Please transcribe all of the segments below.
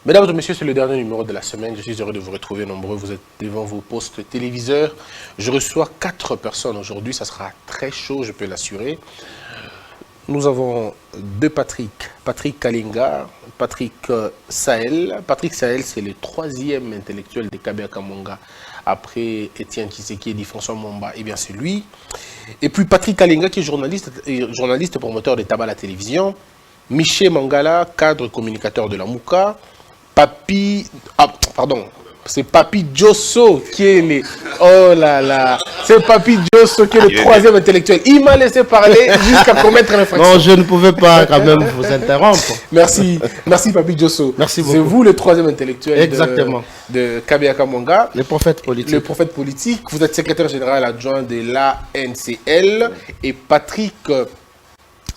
Mesdames et messieurs, c'est le dernier numéro de la semaine. Je suis heureux de vous retrouver nombreux. Vous êtes devant vos postes téléviseurs. Je reçois 4 personnes aujourd'hui. Ça sera très chaud, je peux l'assurer. Nous avons deux Patrick. Patrick Kalinga, Patrick Sahel. Patrick Sahel, c'est le 3e intellectuel de Kabea Kamonga. Après Étienne Tshisekedi, François Momba, eh bien c'est lui. Et puis Patrick Kalinga, qui est journaliste et promoteur de tabac à la télévision. Michel Mangala, cadre communicateur de la Mouka. C'est Papi Djosso qui est le... Oh là là, c'est Papi Djosso qui est le 3e intellectuel. Il m'a laissé parler jusqu'à commettre l'infraction. Non, je ne pouvais pas quand même vous interrompre. Merci Papi Djosso. Merci beaucoup. C'est vous le 3e intellectuel. Exactement. De Kabea Kamonga. Le prophète politique. Le prophète politique. Vous êtes secrétaire général adjoint de l'ANCL. Et Patrick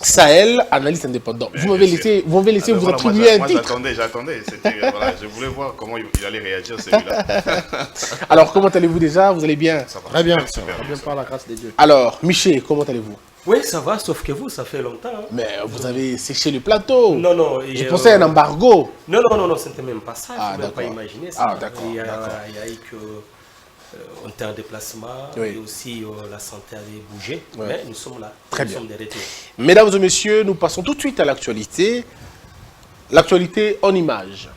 Sahel, analyste indépendant. Vous m'avez laissé vous attribuer un titre. J'attendais. Voilà, je voulais voir comment il allait réagir celui-là. Alors, comment allez-vous déjà? Vous allez bien? Ça va. Très bien, Super. très bien par la grâce de Dieu. Alors, Michel, comment allez-vous? Oui, ça va, sauf que vous, ça fait longtemps. Hein. Mais vous avez séché le plateau. Non. Je pensais à un embargo. Non, c'était même pas ça. Je ne peux pas imaginer ça. Ah, d'accord. Il y a eu que... on était en déplacement, oui. Et aussi la santé avait bougé, ouais. Mais nous sommes là, Très nous bien. sommes des retours. Mesdames et messieurs, nous passons tout de suite à l'actualité. L'actualité en images.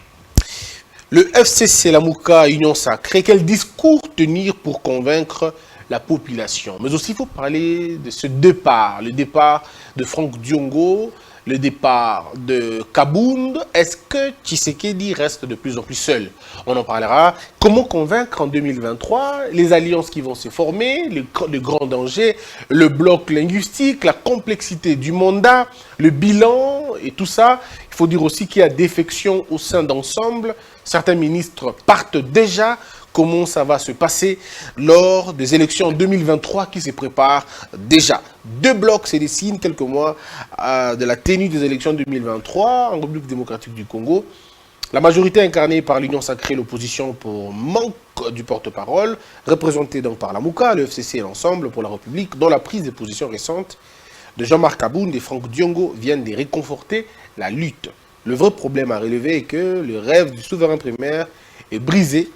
Le FCC Lamouka, Union Sacrée, quel discours tenir pour convaincre la population? Mais aussi, il faut parler de ce départ, le départ de Franck Diongo, le départ de Kabound. Est-ce que Tshisekedi reste de plus en plus seul? On en parlera. Comment convaincre en 2023 les alliances qui vont se former, le grand danger, le bloc linguistique, la complexité du mandat, le bilan et tout ça. Il faut dire aussi qu'il y a défection au sein d'ensemble. Certains ministres partent déjà. Comment ça va se passer lors des élections en 2023 qui se préparent déjà. 2 blocs se dessinent quelques mois de la tenue des élections 2023 en République démocratique du Congo. La majorité incarnée par l'Union Sacrée, l'opposition pour manque du porte-parole, représentée donc par la Mouka, le FCC et l'Ensemble pour la République, dont la prise de position récente de Jean-Marc Kabound et Franck Diongo viennent de réconforter la lutte. Le vrai problème à relever est que le rêve du souverain primaire est brisé,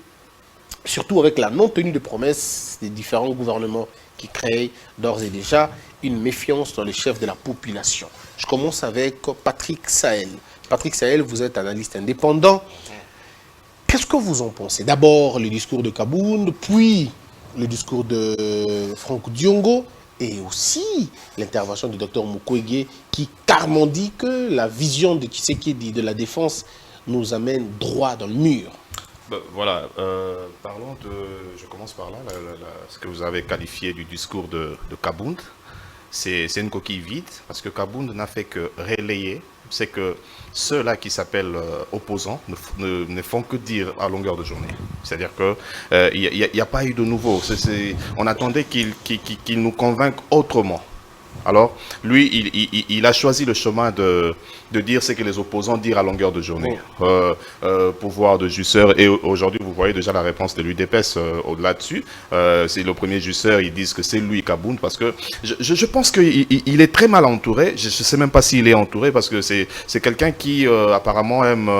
surtout avec la non-tenue de promesses des différents gouvernements qui créent d'ores et déjà une méfiance dans les chefs de la population. Je commence avec Patrick Sahel. Patrick Sahel, vous êtes analyste indépendant. Qu'est-ce que vous en pensez? D'abord, le discours de Kabound, puis le discours de Franck Diongo, et aussi l'intervention du docteur Mukwege qui carrément dit que la vision de Tshisekedi de la défense nous amène droit dans le mur. Voilà, parlons de... Je commence par là, ce que vous avez qualifié du discours de Kabound. C'est une coquille vide, parce que Kabound n'a fait que relayer. C'est que ceux-là qui s'appellent opposants ne font que dire à longueur de journée. C'est-à-dire qu'il n'y a pas eu de nouveau. On attendait qu'il nous convainque autrement. Alors, lui, il a choisi le chemin de dire ce que les opposants disent à longueur de journée. Pouvoir de jusseur. Et aujourd'hui, vous voyez déjà la réponse de l'UDPS au-delà dessus. C'est le premier jusseur, ils disent que c'est lui, Kabound, parce que je pense qu'il est très mal entouré. Je ne sais même pas s'il est entouré, parce que c'est quelqu'un qui apparemment aime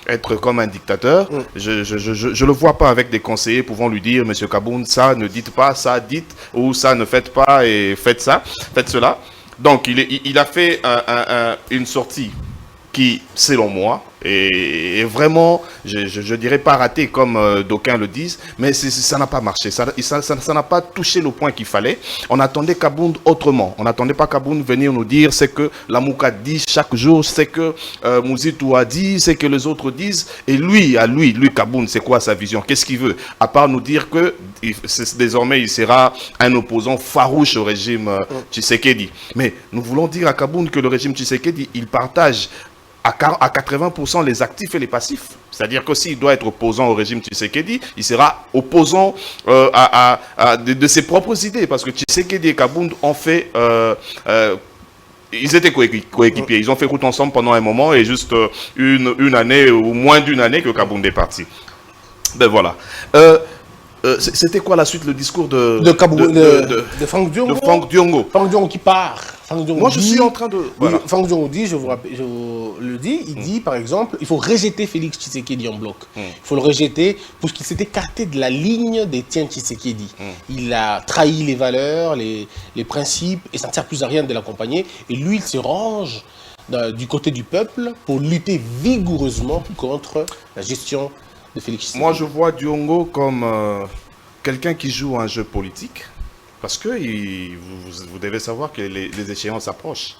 être comme un dictateur. Je ne le vois pas avec des conseillers pouvant lui dire, Monsieur Kabound, ça, ne dites pas, ça, dites, ou ça, ne faites pas, et faites ça, faites cela. Donc, il a fait une sortie qui, selon moi, est vraiment, je dirais pas raté comme d'aucuns le disent, mais ça n'a pas marché, ça n'a pas touché le point qu'il fallait. On attendait Kabound autrement, on n'attendait pas Kabound venir nous dire ce que la Mouka dit chaque jour, ce que Mouzitou a dit, ce que les autres disent, et lui Kabound, c'est quoi sa vision, qu'est-ce qu'il veut, à part nous dire que désormais il sera un opposant farouche au régime Tshisekedi. Mais nous voulons dire à Kabound que le régime Tshisekedi, il partage à 80% les actifs et les passifs. C'est-à-dire que s'il doit être opposant au régime Tshisekedi, il sera opposant de ses propres idées. Parce que Tshisekedi et Kabound ont fait... ils étaient coéquipiers. Ils ont fait route ensemble pendant un moment et juste une année ou moins d'une année que Kabound est parti. Ben voilà. C'était quoi la suite, le discours de Franck Diongo. Franck Diongo. Franck Diongo qui part. Fang Diongo Moi, je dit- suis en train de... Voilà. Oui, Fang Diongo dit, je vous le dis, il dit par exemple, il faut rejeter Félix Tshisekedi en bloc. Il faut le rejeter parce qu'il s'est écarté de la ligne d'Étienne Tshisekedi. Il a trahi les valeurs, les principes, et ça ne sert plus à rien de l'accompagner. Et lui, il se range du côté du peuple pour lutter vigoureusement contre la gestion de Félix Tshisekedi. Moi, je vois Diongo comme quelqu'un qui joue un jeu politique. Parce que vous devez savoir que les échéances approchent.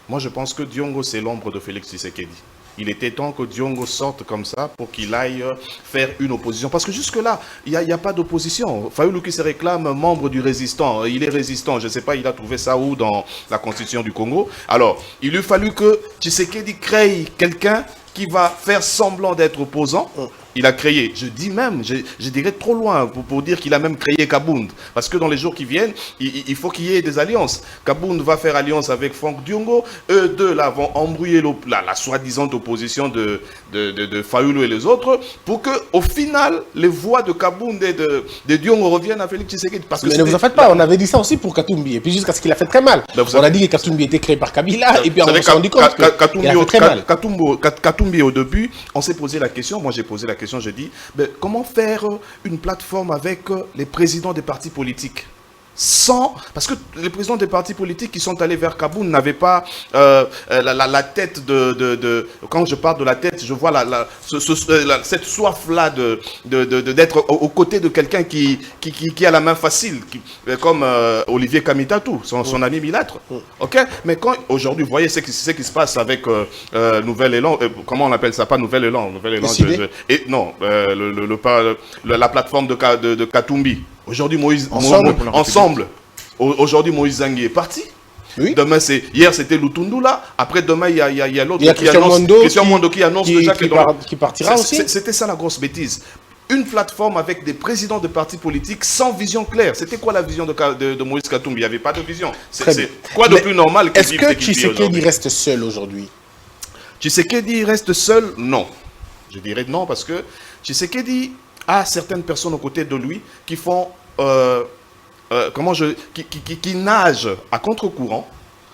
Moi, je pense que Diongo, c'est l'ombre de Félix Tshisekedi. Il était temps que Diongo sorte comme ça pour qu'il aille faire une opposition. Parce que jusque-là, il n'y a pas d'opposition. Fayoulou qui se réclame membre du résistant. Il est résistant. Je ne sais pas, il a trouvé ça où dans la constitution du Congo. Alors, il lui fallu que Tshisekedi crée quelqu'un qui va faire semblant d'être opposant. Il a créé, je dis même, je dirais trop loin pour dire qu'il a même créé Kabound. Parce que dans les jours qui viennent, il faut qu'il y ait des alliances. Kabound va faire alliance avec Franck Diongo. Eux deux là vont embrouiller la soi-disant opposition de Fayoulou et les autres pour que au final, les voix de Kabound et de Diongo reviennent à Félix Tshisekedi. Parce que Mais ne vous en faites pas, on avait dit ça aussi pour Katumbi. Et puis jusqu'à ce qu'il a fait très mal. Ben, On a dit que Katumbi était créé par Kabila, et puis on s'est rendu compte qu'il a fait très mal. Katumbi, au début, on s'est posé la question, moi j'ai posé la question, je dis, ben, comment faire une plateforme avec les présidents des partis politiques parce que les présidents des partis politiques qui sont allés vers Kabound n'avaient pas la tête quand je parle de la tête, je vois cette soif-là d'être aux côtés de quelqu'un qui a la main facile, comme Olivier Kamitatou, son ami Milâtre. Ok. Mais quand aujourd'hui, vous voyez ce qui se passe avec Nouvel Élan, comment on appelle ça, pas Nouvel Élan, non, la plateforme de Katumbi. Aujourd'hui, Ensemble. Aujourd'hui, Moïse Zangui est parti. Oui. Demain, hier, c'était Lutundula. Après, demain, il y a l'autre Il y a Christian Mondo qui annonce déjà qui partira aussi. C'était ça la grosse bêtise. Une plateforme avec des présidents de partis politiques sans vision claire. C'était quoi la vision de Moïse Katumbi? Il n'y avait pas de vision. C'est quoi de plus normal? Est-ce que Tshisekedi reste seul aujourd'hui? Tshisekedi reste seul? Non. Je dirais non parce que Tshisekedi a certaines personnes aux côtés de lui qui font, qui nagent à contre-courant,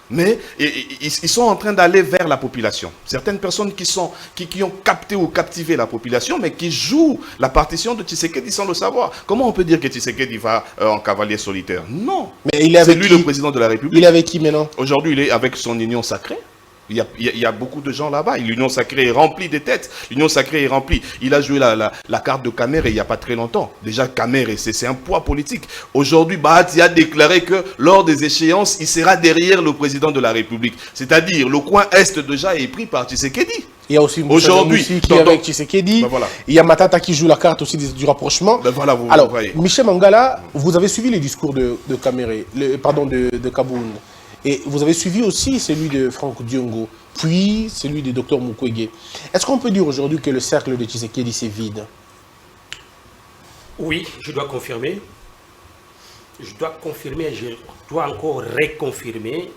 mais ils sont en train d'aller vers la population. Certaines personnes qui ont capté ou captivé la population, mais qui jouent la partition de Tshisekedi sans le savoir. Comment on peut dire que Tshisekedi va en cavalier solitaire? Non. Mais c'est lui le président de la République. Il est avec qui maintenant? Aujourd'hui, il est avec son union sacrée. Il y a beaucoup de gens là-bas. L'Union sacrée est remplie de têtes. L'Union sacrée est remplie. Il a joué la carte de Kamer il n'y a pas très longtemps. Déjà, Kamer, c'est un poids politique. Aujourd'hui, Bahati a déclaré que lors des échéances, il sera derrière le président de la République. C'est-à-dire, le coin Est déjà est pris par Tshisekedi. Il y a aussi aujourd'hui qui est avec Tshisekedi. Ben voilà. Il y a Matata qui joue la carte aussi du rapprochement. Ben voilà, Alors, voyez. Michel Mangala, vous avez suivi les discours de Kabound. Et vous avez suivi aussi celui de Franck Diongo, puis celui du Dr Mukwege. Est-ce qu'on peut dire aujourd'hui que le cercle de Tshisekedi c'est vide? Oui, je dois confirmer. Je dois encore reconfirmer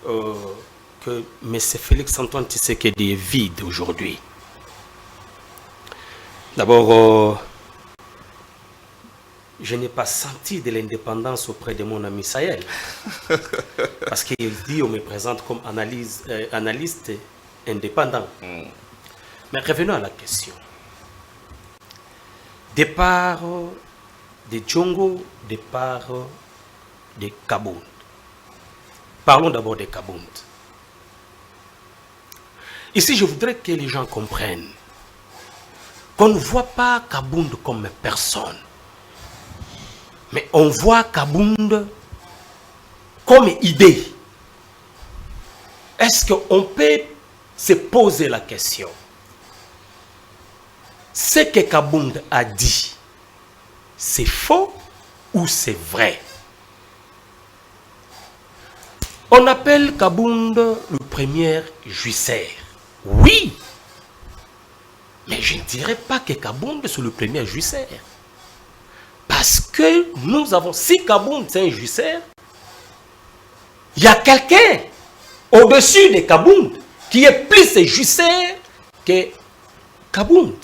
que M. Félix-Antoine Tshisekedi est vide aujourd'hui. D'abord, je n'ai pas senti de l'indépendance auprès de mon ami Sahel. Parce qu'il dit, on me présente comme analyste indépendant. Mais revenons à la question. Départ de Diongo, départ de Kabound. Parlons d'abord de Kabound. Ici, je voudrais que les gens comprennent qu'on ne voit pas Kabound comme personne. Mais on voit Kabound comme idée. Est-ce qu'on peut se poser la question? Ce que Kabound a dit, c'est faux ou c'est vrai? On appelle Kabound le premier jouisseur. Oui, mais je ne dirais pas que Kabound c'est le premier jouisseur. Parce que nous avons, si Kabound c'est un jouisseur, il y a quelqu'un au-dessus de Kabound qui est plus jouisseur que Kabound.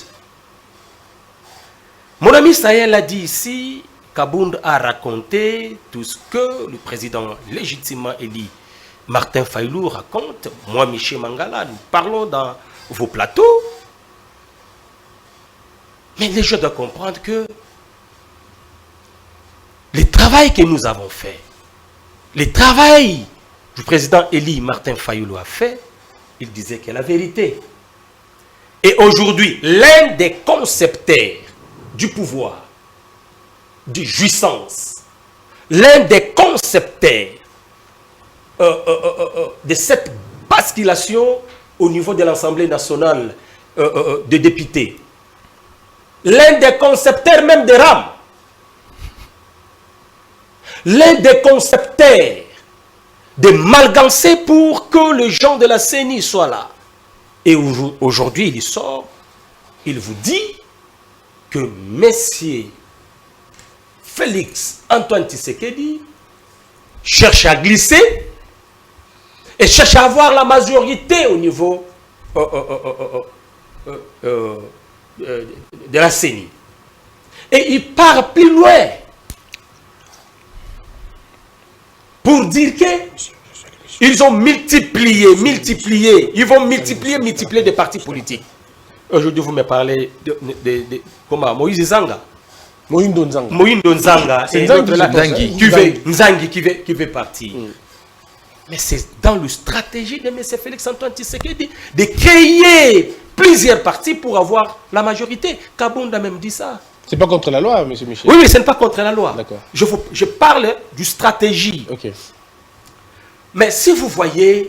Mon ami Sahel a dit ici, Kabound a raconté tout ce que le président légitimement élu Martin Fayulu raconte, moi, Michel Mangala, nous parlons dans vos plateaux. Mais les gens doivent comprendre que le travail que nous avons fait, le travail du président Élie Martin Fayulu a fait, il disait que la vérité. Et aujourd'hui, l'un des concepteurs du pouvoir, de jouissance, l'un des concepteurs de cette basculation au niveau de l'Assemblée nationale des députés, l'un des concepteurs même des rames, l'un des concepteurs de malgancer pour que les gens de la CENI soient là. Et aujourd'hui, il sort, il vous dit que Messieurs Félix Antoine Tshisekedi cherche à glisser et cherche à avoir la majorité au niveau de la CENI. Et il part plus loin pour dire que ils ont multiplié, ils vont multiplier des partis politiques. Aujourd'hui, vous me parlez de comment Moïse Nzanga. Mohindo Nzanga. Mohindo Nzanga. C'est Nzangi qui veut partir. Mais c'est dans la stratégie de M. Félix Antoine Tshisekedi de créer plusieurs partis pour avoir la majorité. Kabound a même dit ça. C'est pas contre la loi, M. Michel. Oui, ce n'est pas contre la loi. D'accord. Je parle du stratégie. Ok. Mais si vous voyez,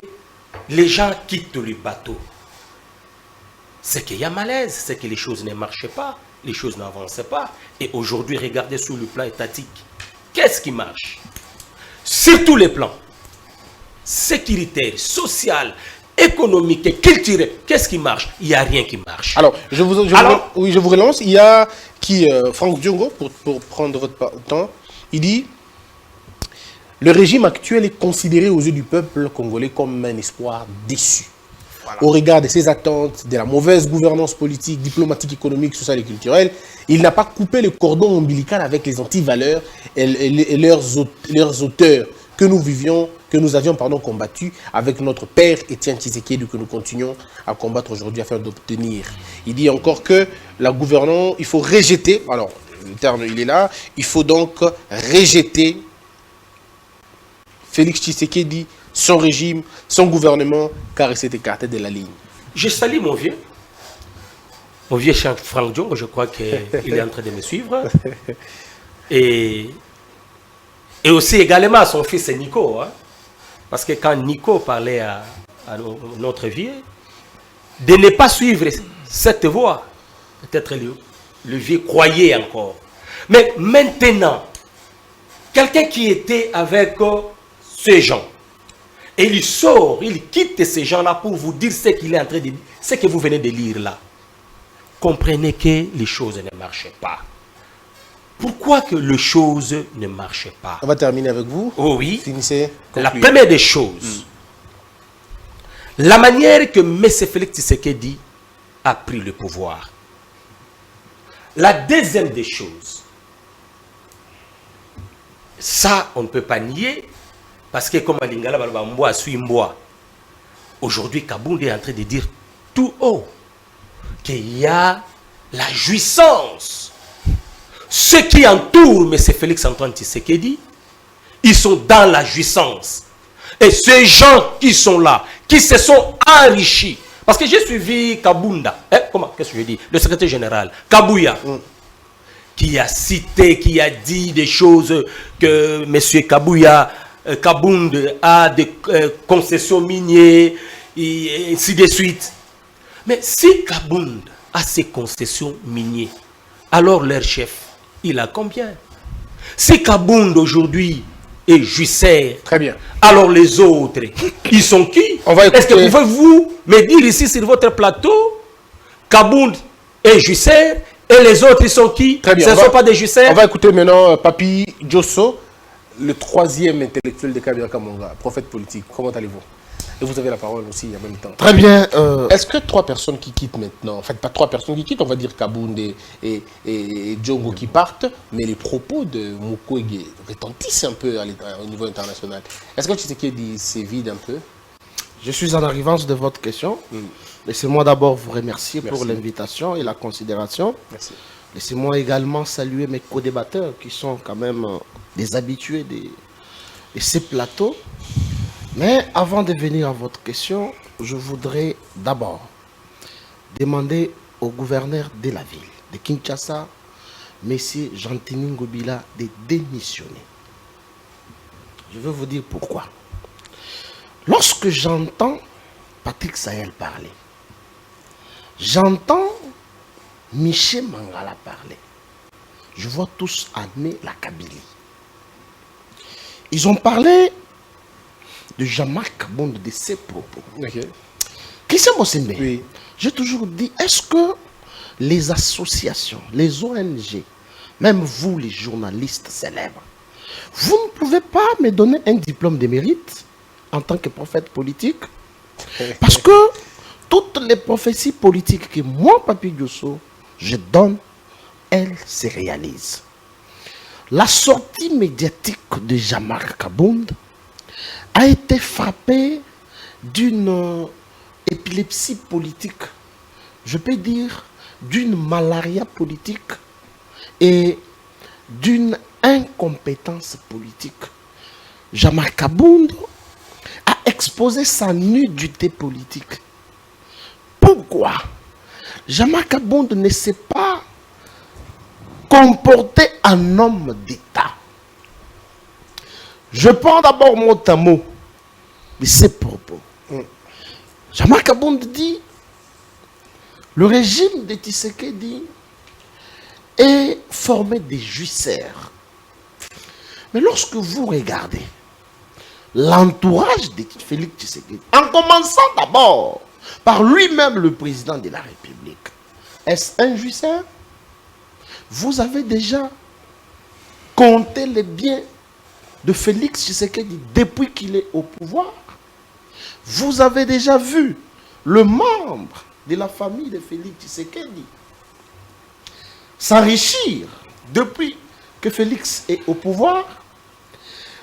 les gens quittent le bateau. C'est qu'il y a malaise, c'est que les choses ne marchaient pas, les choses n'avançaient pas. Et aujourd'hui, regardez sur le plan étatique. Qu'est-ce qui marche? Sur tous les plans. Sécuritaire, social, économique et culturel. Qu'est-ce qui marche? Il n'y a rien qui marche. Alors, je vous relance. Il y a Franck Diongo, pour prendre votre temps, il dit: le régime actuel est considéré aux yeux du peuple congolais comme un espoir déçu. Voilà. Au regard de ses attentes, de la mauvaise gouvernance politique, diplomatique, économique, sociale et culturelle, il n'a pas coupé le cordon ombilical avec les antivaleurs et leurs auteurs que nous avions combattus avec notre père Étienne Tshisekedi, que nous continuons à combattre aujourd'hui afin d'obtenir. Il dit encore que la gouvernance, il faut rejeter, alors le terme il est là, il faut donc rejeter Félix Tshisekedi, son régime, son gouvernement, car il s'est écarté de la ligne. Je salue mon vieux Franck Diongo, je crois qu'il est en train de me suivre. Et aussi également à son fils Nico. Hein, parce que quand Nico parlait à notre vieux, de ne pas suivre cette voie, peut-être le vieux croyait encore. Mais maintenant, quelqu'un qui était avec ces gens, et il sort, il quitte ces gens-là pour vous dire ce qu'il est en train de dire, ce que vous venez de lire là. Comprenez que les choses ne marchaient pas. Pourquoi que les choses ne marchaient pas? On va terminer avec vous. Oh oui. Finissez. La première des choses, la manière que M. Félix Tshisekedi a pris le pouvoir. La deuxième des choses, ça on ne peut pas nier, parce que comme Alingala Balbamboa suit Mboa, aujourd'hui Kabound est en train de dire tout haut qu'il y a la jouissance. Ceux qui entourent M. Félix Antoine Tshisekedi, ils sont dans la jouissance. Et ces gens qui sont là, qui se sont enrichis, parce que j'ai suivi Kabunda, qu'est-ce que je dis? Le secrétaire général, Kabouya, qui a cité, qui a dit des choses que M. Kabound a des concessions minières, et ainsi de suite. Mais si Kabound a ses concessions minières, alors leur chef, il a combien? Si Kabound aujourd'hui est jouisseur, très bien, alors les autres, ils sont qui? Est-ce que pouvez-vous me dire ici sur votre plateau, Kabound est jouisseur et les autres ils sont qui? Très bien. Ce ne sont pas des jouisseurs. On va écouter maintenant Papi Djosso, le troisième intellectuel de Kabila Kamonga, prophète politique. Comment allez-vous? Et vous avez la parole aussi en même temps. Très bien. Est-ce que 3 personnes qui quittent maintenant, en fait pas 3 personnes qui quittent, on va dire Kabound et Djongo qui partent, mais les propos de Mukwege retentissent un peu au niveau international. Est-ce que Tshisekedi c'est vide un peu? Je suis en arrivance de votre question. Laissez-moi d'abord vous remercier Merci. pour l'invitation et la considération. Merci. Laissez-moi également saluer mes co-débatteurs qui sont quand même des habitués de ces plateaux. Mais avant de venir à votre question, je voudrais d'abord demander au gouverneur de la ville de Kinshasa, M. Gentini Ngobila, de démissionner. Je vais vous dire pourquoi. Lorsque j'entends Patrick Sahel parler, j'entends Michel Mangala parler, je vois tous amener la Kabylie. Ils ont parlé de Jean-Marc Kabound, de ses propos. Ok. Christian Bossembe, Oui. j'ai toujours dit, est-ce que les associations, les ONG, même vous les journalistes célèbres, vous ne pouvez pas me donner un diplôme de mérite en tant que prophète politique? Parce que toutes les prophéties politiques que moi, Papi Diosso, je donne, elles se réalisent. La sortie médiatique de Jean-Marc Kabound a été frappée d'une épilepsie politique, je peux dire d'une malaria politique et d'une incompétence politique. Jean-Marc Kabound a exposé sa nudité politique. Pourquoi? Jean-Marc Kabound ne s'est pas comporté en homme d'État. Je prends d'abord mot à mot de ses propos. Jean-Marc Kabound dit le régime de Tshisekedi est formé de juiceurs. Mais lorsque vous regardez l'entourage de Félix Tshisekedi, en commençant d'abord par lui-même le président de la République, est-ce un juiceur? Vous avez déjà compté les biens de Félix Tshisekedi depuis qu'il est au pouvoir. Vous avez déjà vu le membre de la famille de Félix Tshisekedi s'enrichir depuis que Félix est au pouvoir.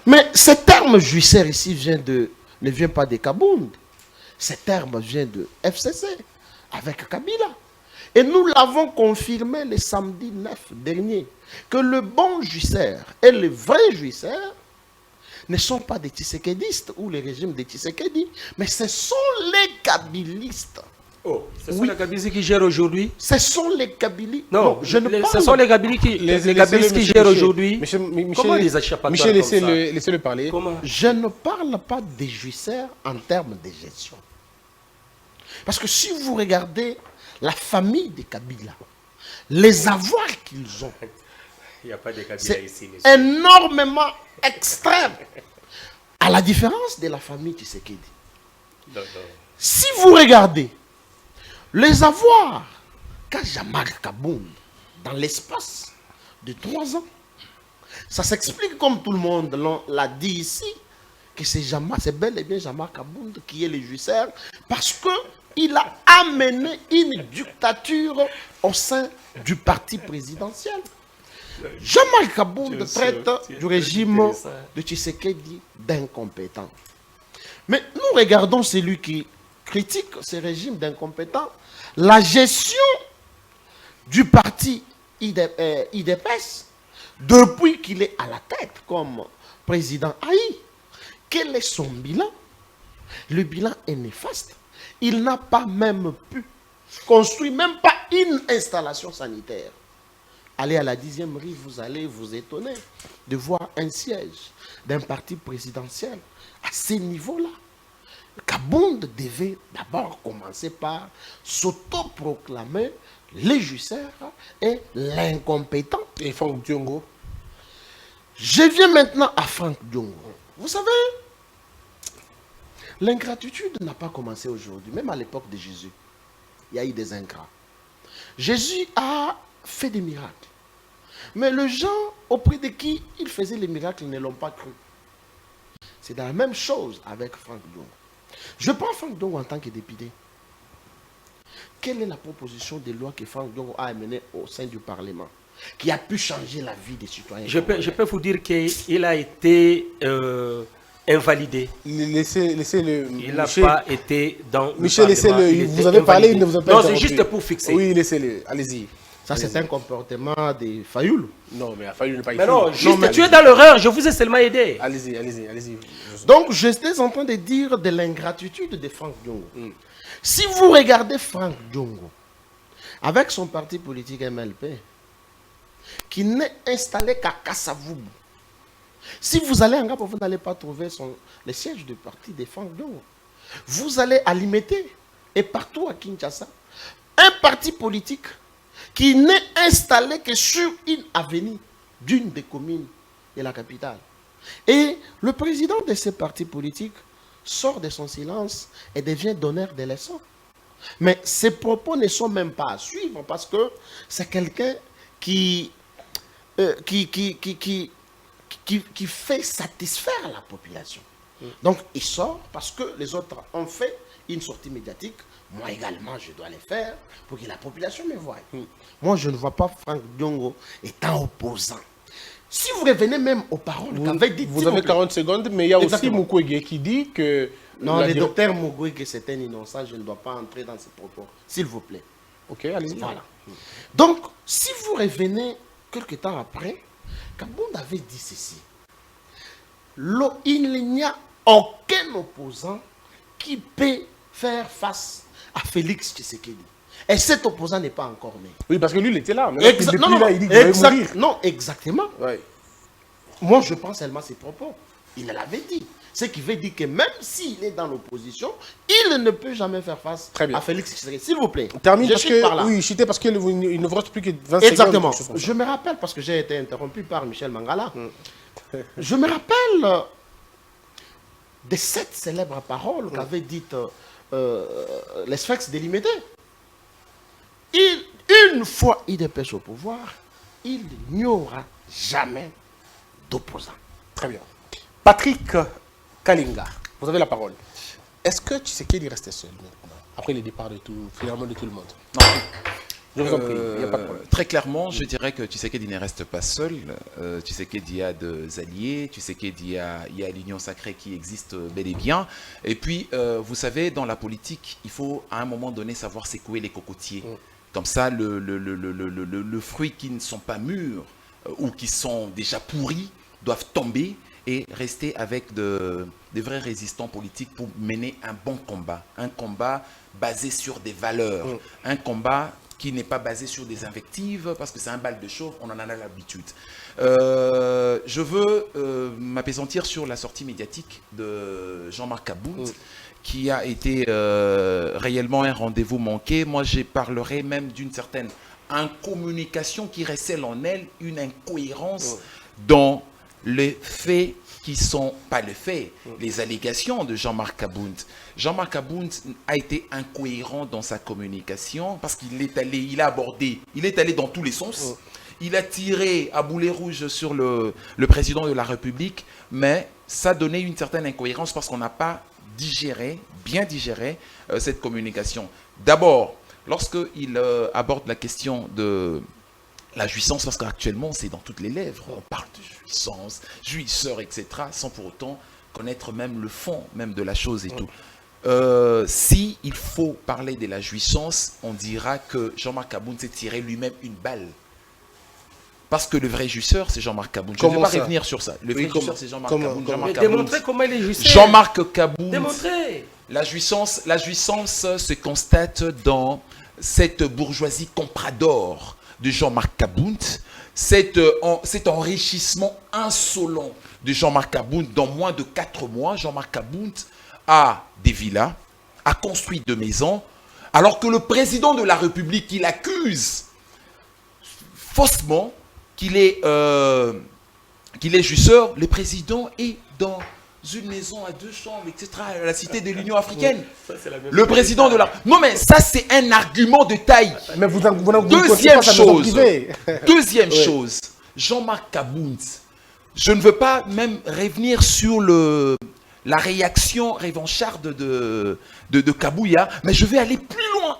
Mais ce terme jouisseur ici ne vient pas de Kabound. Ce terme vient de FCC avec Kabila. Et nous l'avons confirmé le samedi 9 dernier, que le bon jouisseur et le vrai jouisseur ne sont pas des Tshisekedistes ou le régime des Tshisekedi, mais ce sont les Kabilistes. Oh, ce sont Oui. les Kabylies qui gèrent aujourd'hui. Ce sont les Kabylies. Non, je ne parle ce sont les Kabylies qui, les Kabylies qui gèrent aujourd'hui. Comment les échappatoires Michel, comme ça? laissez-le parler. Comment? Je ne parle pas des jouisseurs en termes de gestion. Parce que si vous regardez la famille des Kabila, les avoirs qu'ils ont, Il n'y a pas de Kabila c'est ici, monsieur. énormément extrême. À la différence de la famille Tshisekedi. Non, non. Si vous regardez les avoirs qu'a Jean-Marc Kabound dans l'espace de 3 ans, ça s'explique comme tout le monde l'a dit ici, que c'est bel et bien Jean-Marc Kabound qui est le jouisseur, parce qu'il a amené une dictature au sein du parti présidentiel. Jean-Marc Kabound traite du régime de Tshisekedi d'incompétent. Mais nous regardons celui qui critique ce régime d'incompétent, la gestion du parti IDPS depuis qu'il est à la tête comme président Haï. Quel est son bilan? Le bilan est néfaste. Il n'a pas même pu construire même pas une installation sanitaire. Allez à la 10e rue, vous allez vous étonner de voir un siège d'un parti présidentiel à ce niveau-là. Kabound devait d'abord commencer par s'autoproclamer le jouisseur et l'incompétent. Et Franck Diongo. Je viens maintenant à Franck Diongo. Vous savez, l'ingratitude n'a pas commencé aujourd'hui, même à l'époque de Jésus. Il y a eu des ingrats. Jésus a fait des miracles. Mais les gens auprès de qui il faisait les miracles ne l'ont pas cru. C'est la même chose avec Franck Diongo. Je prends Franck Diongo en tant que député. Quelle est la proposition de loi que Franck Diongo a amenée au sein du Parlement qui a pu changer la vie des citoyens? Je peux vous dire qu'il a été invalidé. Laissez-le. Il n'a pas été dans Michel, le Parlement. laissez-le. Il Vous était avez parlé, il invalidé. ne vous a pas Non, c'est interrompu. juste pour fixer. Oui, laissez-le. Allez-y. Ça, c'est un comportement des Fayoul. Non, mais il a fallu ne pas y Mais faire. non, juste, mais- tu es dans l'erreur. Je vous ai seulement aidé. Allez-y. Donc, j'étais en train de dire de l'ingratitude de Franck Diongo. Si vous regardez Franck Diongo, avec son parti politique MLP, qui n'est installé qu'à Kassavoubou, si vous allez en Gabon, vous n'allez pas trouver le siège du parti de Franck Diongo. Vous allez à Limité et partout à Kinshasa, un parti politique qui n'est installé que sur une avenue d'une des communes de la capitale. Et le président de ce parti politique sort de son silence et devient donneur de leçons. Mais ses propos ne sont même pas à suivre parce que c'est quelqu'un qui fait satisfaire la population. Donc il sort parce que les autres ont fait une sortie médiatique. Moi également, je dois le faire pour que la population me voie. Moi, je ne vois pas Franck Diongo étant opposant. Si vous revenez même aux paroles qu'avait dit... Vous avez 40 secondes, mais il y a aussi Exactement. Mukwege qui dit que... Non, le docteur Mukwege, c'est un innocent, je ne dois pas entrer dans ces propos. S'il vous plaît. Ok, allez-y. Voilà. Donc, si vous revenez quelques temps après, Kabound avait dit ceci. Il n'y a aucun opposant qui peut faire face à Félix Tshisekedi. Et cet opposant n'est pas encore né. Oui, parce que lui, il était là. Non, là, il dit qu'il va mourir. non, exactement. Ouais. Moi, je prends seulement ses propos. Il l'avait dit. Ce qui veut dire que même s'il est dans l'opposition, il ne peut jamais faire face Très bien. à Félix Tshisekedi. S'il vous plaît. Termine je parce chute par là. que... Oui, chutez parce qu'il ne vous reste plus que 20 Exactement. secondes. Je me rappelle, parce que j'ai été interrompu par Michel Mangala, je me rappelle de cette célèbre parole qu'avait dite les Sphinx délimité. Une fois IDPS au pouvoir, il n'y aura jamais d'opposant. Très bien. Patrick Kalinga, vous avez la parole. Est-ce que Tshisekedi restait seul maintenant, après le départ de tout, finalement de tout le monde? Non. Je vous en prie, il n'y a pas de problème. Très clairement, je dirais que Tshisekedi ne reste pas seul. Tshisekedi a des alliés, il y a l'Union sacrée qui existe bel et bien. Et puis, vous savez, dans la politique, il faut à un moment donné savoir secouer les cocotiers. Comme ça, le fruit qui ne sont pas mûrs ou qui sont déjà pourris doivent tomber et rester avec des vrais résistants politiques pour mener un bon combat. Un combat basé sur des valeurs. Un combat qui n'est pas basé sur des invectives, parce que c'est un bal de chauve, on en a l'habitude. Je veux m'apaisantir sur la sortie médiatique de Jean-Marc Kabound, qui a été réellement un rendez-vous manqué. Moi, je parlerai même d'une certaine incommunication qui recèle en elle une incohérence dans les faits qui ne sont pas les faits, les allégations de Jean-Marc Kabound. Jean-Marc Kabound a été incohérent dans sa communication parce qu'il est allé, il est allé dans tous les sens. Il a tiré à boulet rouge sur le président de la République, mais ça donnait une certaine incohérence parce qu'on n'a pas bien digéré cette communication. D'abord, lorsqu'il aborde la question de la jouissance, parce qu'actuellement c'est dans toutes les lèvres, on parle de jouissance, jouisseur, etc., sans pour autant connaître même le fond même de la chose et tout. Si il faut parler de la jouissance, on dira que Jean-Marc Kabound s'est tiré lui-même une balle. Parce que le vrai jouisseur, c'est Jean-Marc Kabound. Je ne vais pas revenir sur ça. Le vrai jouisseur, c'est Jean-Marc Kabound. Démontrez comment il est jouisseur. Jean-Marc Kabound. Démontrez. La jouissance se constate dans cette bourgeoisie comprador de Jean-Marc Kabound, cet enrichissement insolent de Jean-Marc Kabound. Dans moins de 4 mois, Jean-Marc Kabound a des villas, a construit 2 maisons, alors que le président de la République, il accuse faussement qu'il est jouisseur, le président est dans une maison à 2 chambres, etc., à la cité de l'Union africaine. Le président de la... Non, mais ça, c'est un argument de taille. Mais Deuxième chose, Jean-Marc Kabound, je ne veux pas même revenir sur la réaction revancharde de Kabouya, mais je vais aller plus loin.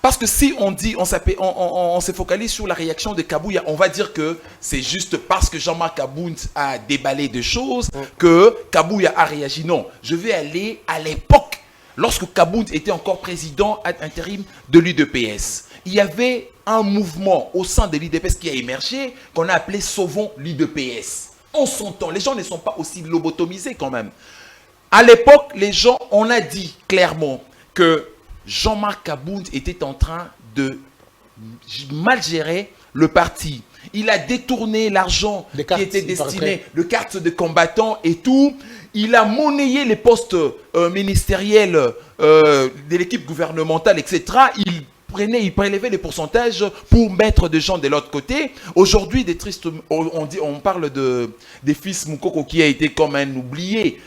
Parce que si on dit, on se focalise sur la réaction de Kabouya, on va dire que c'est juste parce que Jean-Marc Kabound a déballé des choses que Kabouya a réagi. Non, je vais aller à l'époque, lorsque Kabound était encore président ad intérim de l'UDPS. Il y avait un mouvement au sein de l'UDPS qui a émergé, qu'on a appelé Sauvons l'UDPS. On s'entend, les gens ne sont pas aussi lobotomisés quand même. À l'époque, les gens, on a dit clairement que Jean-Marc Kabound était en train de mal gérer le parti. Il a détourné l'argent qui était destiné, de cartes de combattants et tout. Il a monnayé les postes ministériels de l'équipe gouvernementale, etc. Il prélevait les pourcentages pour mettre des gens de l'autre côté. Aujourd'hui, on parle des fils Moukoko qui a été comme un oublié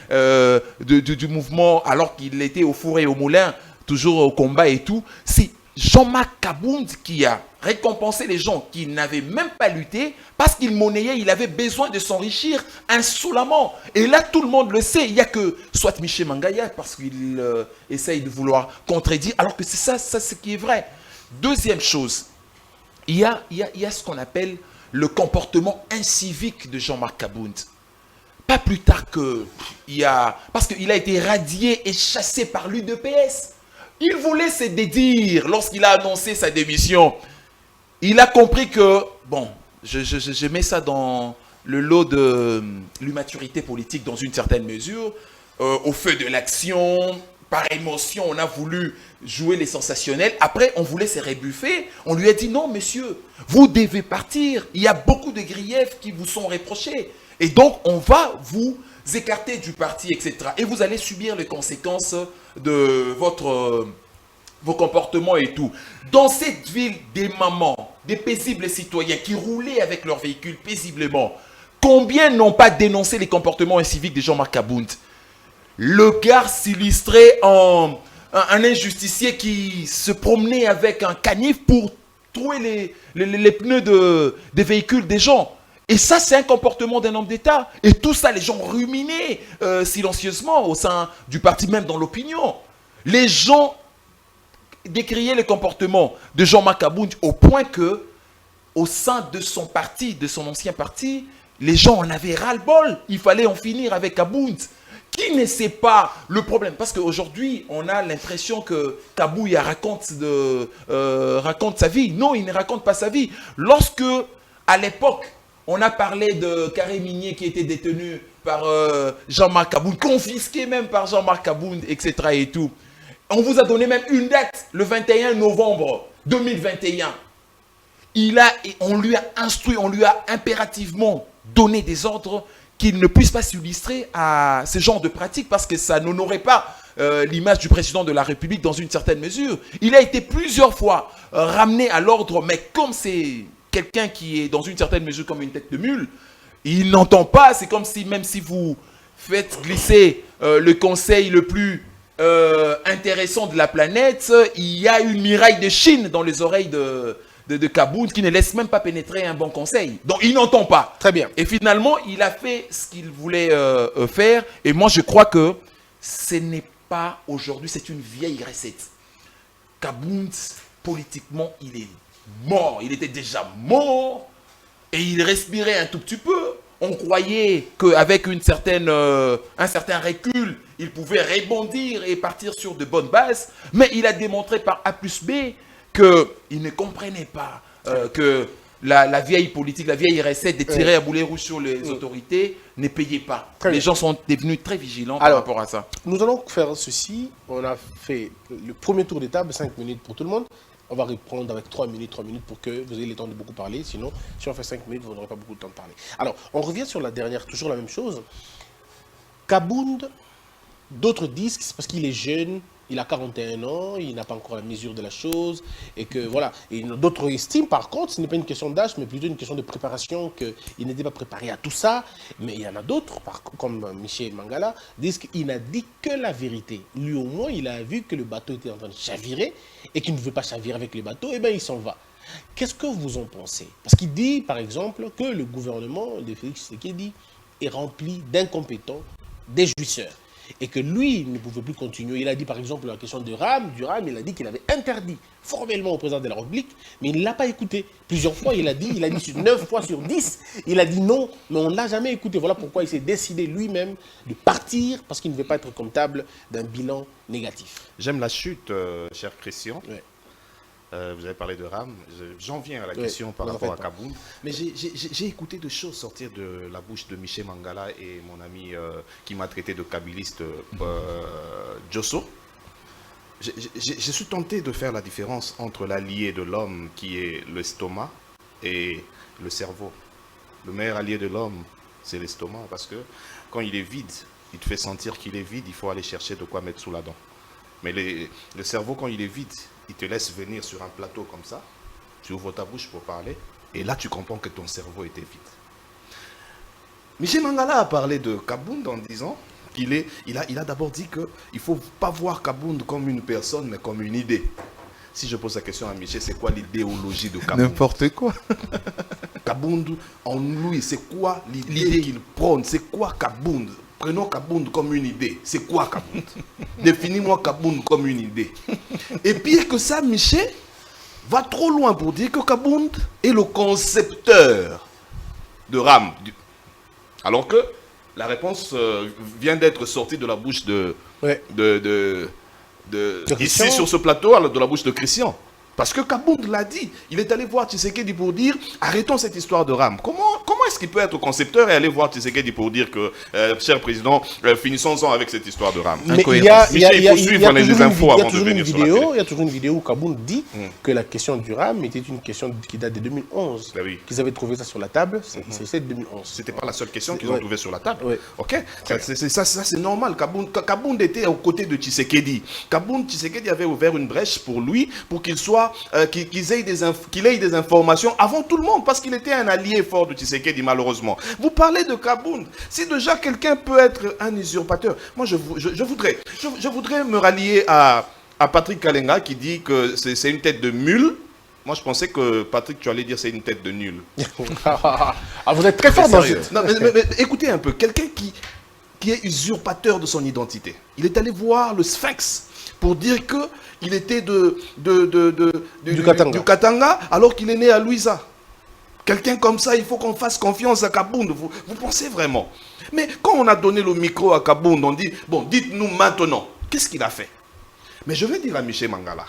du mouvement alors qu'il était au four et au moulin, toujours au combat et tout. C'est Jean-Marc Kabound qui a récompensé les gens qui n'avaient même pas lutté parce qu'il monnayait, il avait besoin de s'enrichir insolemment. Et là, tout le monde le sait. Il n'y a que soit Michel Mangaya parce qu'il essaye de vouloir contredire, alors que c'est ça ce qui est vrai. Deuxième chose, il y a ce qu'on appelle le comportement incivique de Jean-Marc Kabound. Pas plus tard parce qu'il a été radié et chassé par l'UDPS. Il voulait se dédire lorsqu'il a annoncé sa démission. Il a compris que, bon, je mets ça dans le lot de l'immaturité politique dans une certaine mesure. Au feu de l'action, par émotion, on a voulu jouer les sensationnels. Après, on voulait se rebuffer. On lui a dit, non, monsieur, vous devez partir. Il y a beaucoup de griefs qui vous sont reprochés. Et donc, on va vous écarter du parti, etc. Et vous allez subir les conséquences de vos comportements et tout. Dans cette ville des mamans, des paisibles citoyens qui roulaient avec leurs véhicules paisiblement, combien n'ont pas dénoncé les comportements inciviques de Jean-Marc Kabound? Le gars s'illustrait en un injusticier qui se promenait avec un canif pour trouver les pneus des véhicules des gens. Et ça, c'est un comportement d'un homme d'État. Et tout ça, les gens ruminaient silencieusement au sein du parti, même dans l'opinion. Les gens décriaient le comportement de Jean-Marc Kabound au point que, au sein de son parti, de son ancien parti, les gens en avaient ras-le-bol. Il fallait en finir avec Kabound. Qui ne sait pas le problème? Parce qu'aujourd'hui, on a l'impression que Kabouya raconte sa vie. Non, il ne raconte pas sa vie. Lorsque, à l'époque, on a parlé de Carré Minier qui était détenu par Jean-Marc Kabound, confisqué même par Jean-Marc Kabound, etc. et tout. On vous a donné même une date, le 21 novembre 2021. On lui a instruit, on lui a impérativement donné des ordres qu'il ne puisse pas s'illustrer à ce genre de pratique parce que ça n'honorait pas l'image du président de la République dans une certaine mesure. Il a été plusieurs fois ramené à l'ordre, mais comme c'est quelqu'un qui est dans une certaine mesure comme une tête de mule, il n'entend pas. C'est comme si, même si vous faites glisser le conseil le plus intéressant de la planète, il y a une miraille de Chine dans les oreilles de Kabound qui ne laisse même pas pénétrer un bon conseil. Donc il n'entend pas. Très bien. Et finalement, il a fait ce qu'il voulait faire. Et moi, je crois que ce n'est pas aujourd'hui, c'est une vieille recette. Kabound, politiquement, il est mort. Il était déjà mort. Et il respirait un tout petit peu. On croyait qu'avec un certain recul, il pouvait rebondir et partir sur de bonnes bases. Mais il a démontré par A plus B qu'il ne comprenait pas que la vieille politique, la vieille recette de tirer à boulet rouge sur les autorités ne payait pas. Les gens sont devenus très vigilants par rapport à ça. Nous allons faire ceci. On a fait le premier tour de table, 5 minutes pour tout le monde. On va répondre avec 3 minutes pour que vous ayez le temps de beaucoup parler. Sinon, si on fait 5 minutes, vous n'aurez pas beaucoup de temps de parler. Alors, on revient sur la dernière, toujours la même chose. Kabound, d'autres disent que c'est parce qu'il est jeune, il a 41 ans, il n'a pas encore la mesure de la chose, et que voilà. Et d'autres estiment, par contre, ce n'est pas une question d'âge, mais plutôt une question de préparation, qu'il n'était pas préparé à tout ça. Mais il y en a d'autres, comme Michel Mangala, disent qu'il n'a dit que la vérité. Lui, au moins, il a vu que le bateau était en train de chavirer, et qu'il ne veut pas chavirer avec le bateau, et bien il s'en va. Qu'est-ce que vous en pensez? Parce qu'il dit, par exemple, que le gouvernement de Félix Tshisekedi est rempli d'incompétents des jouisseurs. Et que lui ne pouvait plus continuer. Il a dit par exemple la question du RAM, il a dit qu'il avait interdit formellement au président de la République, mais il ne l'a pas écouté. Plusieurs fois, il a dit 9 fois sur 10, il a dit non, mais on ne l'a jamais écouté. Voilà pourquoi il s'est décidé lui-même de partir, parce qu'il ne veut pas être comptable d'un bilan négatif. J'aime la chute, cher Christian. Ouais. Vous avez parlé de RAM. J'en viens à la question par rapport à Kabound. Mais j'ai écouté des choses sortir de la bouche de Michel Mangala et mon ami qui m'a traité de kabiliste, Josso. Je suis tenté de faire la différence entre l'allié de l'homme qui est l'estomac et le cerveau. Le meilleur allié de l'homme, c'est l'estomac, parce que quand il est vide, il te fait sentir qu'il est vide, il faut aller chercher de quoi mettre sous la dent. Mais le cerveau, quand il est vide, il te laisse venir sur un plateau comme ça, tu ouvres ta bouche pour parler, et là tu comprends que ton cerveau était vide. Michel Mangala a parlé de Kabound en disant qu'il a d'abord dit qu'il ne faut pas voir Kabound comme une personne, mais comme une idée. Si je pose la question à Michel, c'est quoi l'idéologie de Kabound? N'importe quoi. Kabound, en lui, c'est quoi l'idée qu'il prône? C'est quoi Kabound? Prenons Kabound comme une idée. C'est quoi Kabound? Définis-moi Kabound comme une idée. Et pire que ça, Michel va trop loin pour dire que Kabound est le concepteur de RAM. Alors que la réponse vient d'être sortie de la bouche ici sur ce plateau, de la bouche de Christian. Parce que Kabound l'a dit. Il est allé voir Tshisekedi pour dire arrêtons cette histoire de RAM. Comment est-ce qu'il peut être concepteur et aller voir Tshisekedi pour dire que, cher président, finissons-en avec cette histoire de RAM? Mais il y a toujours une vidéo où Kabound dit que la question du RAM était une question qui date de 2011. Ben oui. Qu'ils avaient trouvé ça sur la table, c'est de 2011. C'était pas la seule question qu'ils ont trouvée sur la table. Ouais. Ok, ça c'est normal. Kabound était aux côtés de Tshisekedi. Tshisekedi avait ouvert une brèche pour lui, pour qu'il soit qu'il ait des informations avant tout le monde, parce qu'il était un allié fort de Tshisekedi, malheureusement. Vous parlez de Kabound. Si déjà quelqu'un peut être un usurpateur, moi je voudrais me rallier à Patrick Kalenga qui dit que c'est une tête de mule. Moi je pensais que Patrick, tu allais dire c'est une tête de nul. Vous êtes très fort dans ce... Non, mais écoutez un peu, quelqu'un qui est usurpateur de son identité. Il est allé voir le Sphinx pour dire qu'il était du Katanga alors qu'il est né à Louisa. Quelqu'un comme ça, il faut qu'on fasse confiance à Kabound. Vous pensez vraiment? Mais quand on a donné le micro à Kabound, on dit, bon, dites-nous maintenant, qu'est-ce qu'il a fait? Mais je vais dire à Michel Mangala,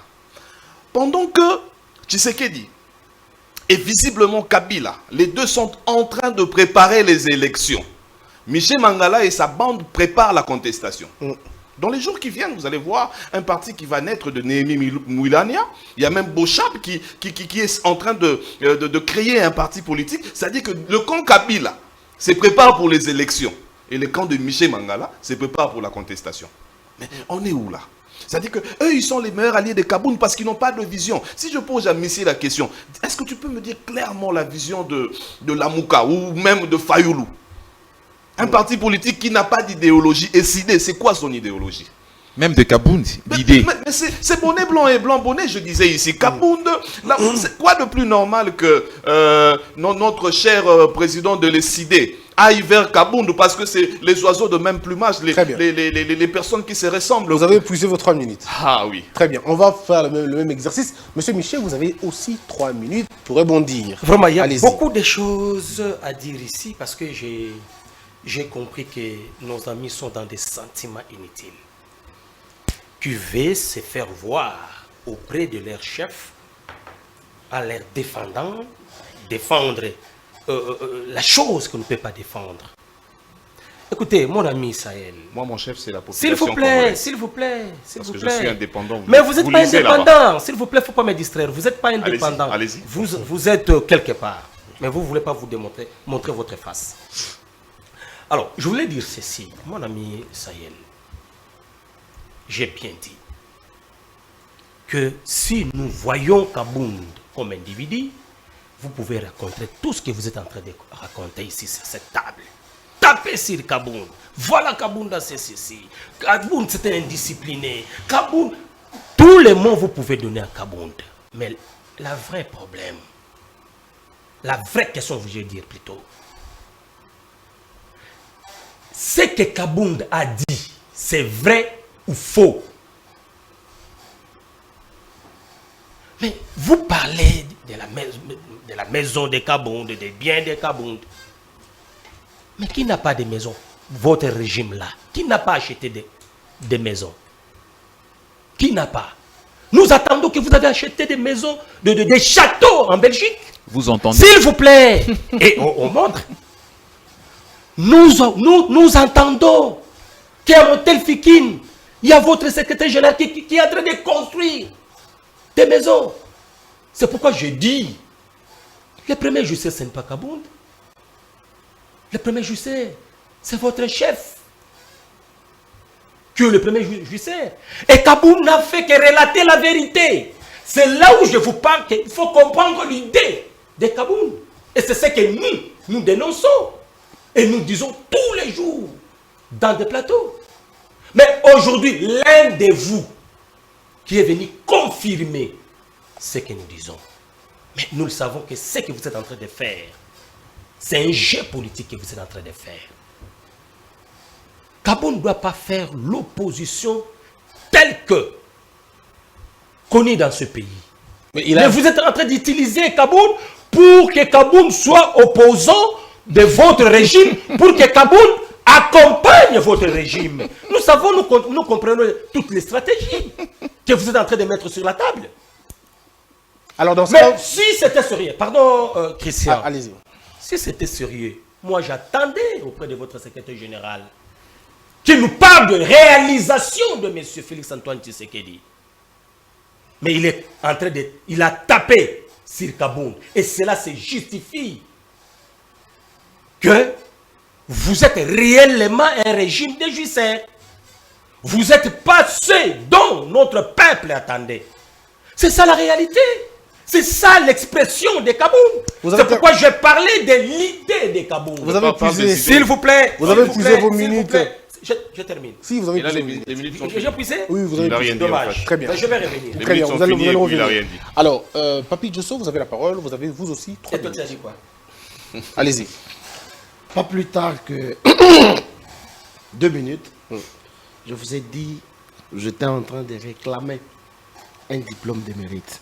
pendant que Tshisekedi et visiblement Kabila, les deux sont en train de préparer les élections, Michel Mangala et sa bande préparent la contestation. Dans les jours qui viennent, vous allez voir un parti qui va naître de Néhémie Mouilania. Il y a même Bochab qui est en train de créer un parti politique. C'est-à-dire que le camp Kabila se prépare pour les élections. Et le camp de Michel Mangala se prépare pour la contestation. Mais on est où là? C'est-à-dire qu'eux, ils sont les meilleurs alliés de Kabound parce qu'ils n'ont pas de vision. Si je pose à Michel la question, est-ce que tu peux me dire clairement la vision de Lamouka ou même de Fayoulou? Un parti politique qui n'a pas d'idéologie. Et c'est quoi son idéologie? Même de Kabound, l'idée. Mais c'est bonnet blanc et blanc bonnet, je disais ici. Kabound, c'est quoi de plus normal que notre cher président de l'ECD aille vers Kabound parce que c'est les oiseaux de même plumage, les personnes qui se ressemblent. Vous avez épuisé vos 3 minutes. Ah oui. Très bien, on va faire le même exercice. Monsieur Michel, vous avez aussi 3 minutes pour rebondir. Vraiment, il y a beaucoup de choses à dire ici parce que j'ai compris que nos amis sont dans des sentiments inutiles. Qui veulent se faire voir auprès de leur chef en leur défendre la chose qu'on ne peut pas défendre. Écoutez, mon ami Sahel. Moi, mon chef, c'est la population. S'il vous plaît. Parce que je suis indépendant. Mais vous n'êtes pas indépendant. S'il vous plaît, il ne faut pas me distraire. Vous n'êtes pas indépendant. Allez-y. Vous êtes quelque part. Mais vous ne voulez pas vous montrer votre face. Alors, je voulais dire ceci, mon ami Sahel. J'ai bien dit que si nous voyons Kabound comme individu, vous pouvez raconter tout ce que vous êtes en train de raconter ici sur cette table. Tapez sur Kabound. Voilà Kabound, c'est ceci. Kabound, c'est un indiscipliné. Kabound, tous les mots vous pouvez donner à Kabound. Mais le vrai problème, la vraie question, je vais dire plutôt, ce que Kabound a dit, c'est vrai ou faux? Mais vous parlez de la maison de Kabound, des biens de Kabound. Mais qui n'a pas de maison? Votre régime là. Qui n'a pas acheté des maisons? Qui n'a pas? Nous attendons que vous avez acheté des maisons, des châteaux en Belgique. Vous entendez? S'il vous plaît. Et on montre. Nous entendons qu'à Motel Fikine, il y a votre secrétaire général qui est en train de construire des maisons. C'est pourquoi je dis, le premier justice, ce n'est pas Kabound. Le premier justice, c'est votre chef. Que le premier justice. Et Kabound n'a fait que relater la vérité. C'est là où je vous parle qu'il faut comprendre l'idée de Kabound. Et c'est ce que nous dénonçons. Et nous disons tous les jours dans des plateaux. Mais aujourd'hui, l'un de vous qui est venu confirmer ce que nous disons. Mais nous le savons que ce que vous êtes en train de faire, c'est un jeu politique que vous êtes en train de faire. Kabound ne doit pas faire l'opposition telle que connue dans ce pays. Mais vous êtes en train d'utiliser Kabound pour que Kabound soit opposant de votre régime, pour que Kabound accompagne votre régime. Nous savons, nous comprenons toutes les stratégies que vous êtes en train de mettre sur la table. Alors dans ce Mais cas... si c'était sérieux, pardon Christian, allez-y. si c'était sérieux, moi j'attendais auprès de votre secrétaire général qu'il nous parle de réalisation de M. Félix-Antoine Tshisekedi. Mais il est en train de... Il a tapé sur Kabound. Et cela se justifie que vous êtes réellement un régime de justice. Vous n'êtes pas ceux dont notre peuple attendait. C'est ça la réalité. C'est ça l'expression de Kabound. C'est pourquoi je parlais de l'idée de Kabound. Vous avez puisé... S'il vous plaît. Vous avez puisé vos minutes. Je termine. Si, vous avez Et là, puisé. les minutes sont J'ai puisé? Oui, vous avez Il n'a puisé. rien dit, en Dommage. fait. Très bien. Ben, je vais revenir. Les Très bien, minutes vous sont allez finies et puis il n'a revenir. rien dit. Alors, Papi Josso, vous avez la parole. Vous avez vous aussi 3 Et toi, tu as minutes. dit quoi? Allez-y. Pas plus tard que 2 minutes, je vous ai dit, j'étais en train de réclamer un diplôme de mérite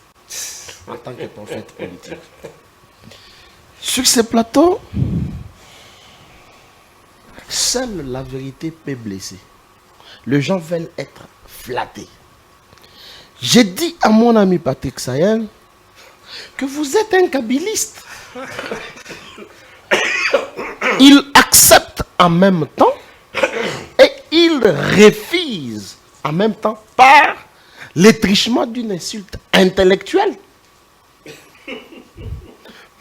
en tant que prophète politique. Sur ce plateau, seule la vérité peut blesser. Les gens veulent être flattés. J'ai dit à mon ami Patrick Sayel que vous êtes un kabiliste. Il accepte en même temps et il refuse en même temps par l'étrichement d'une insulte intellectuelle,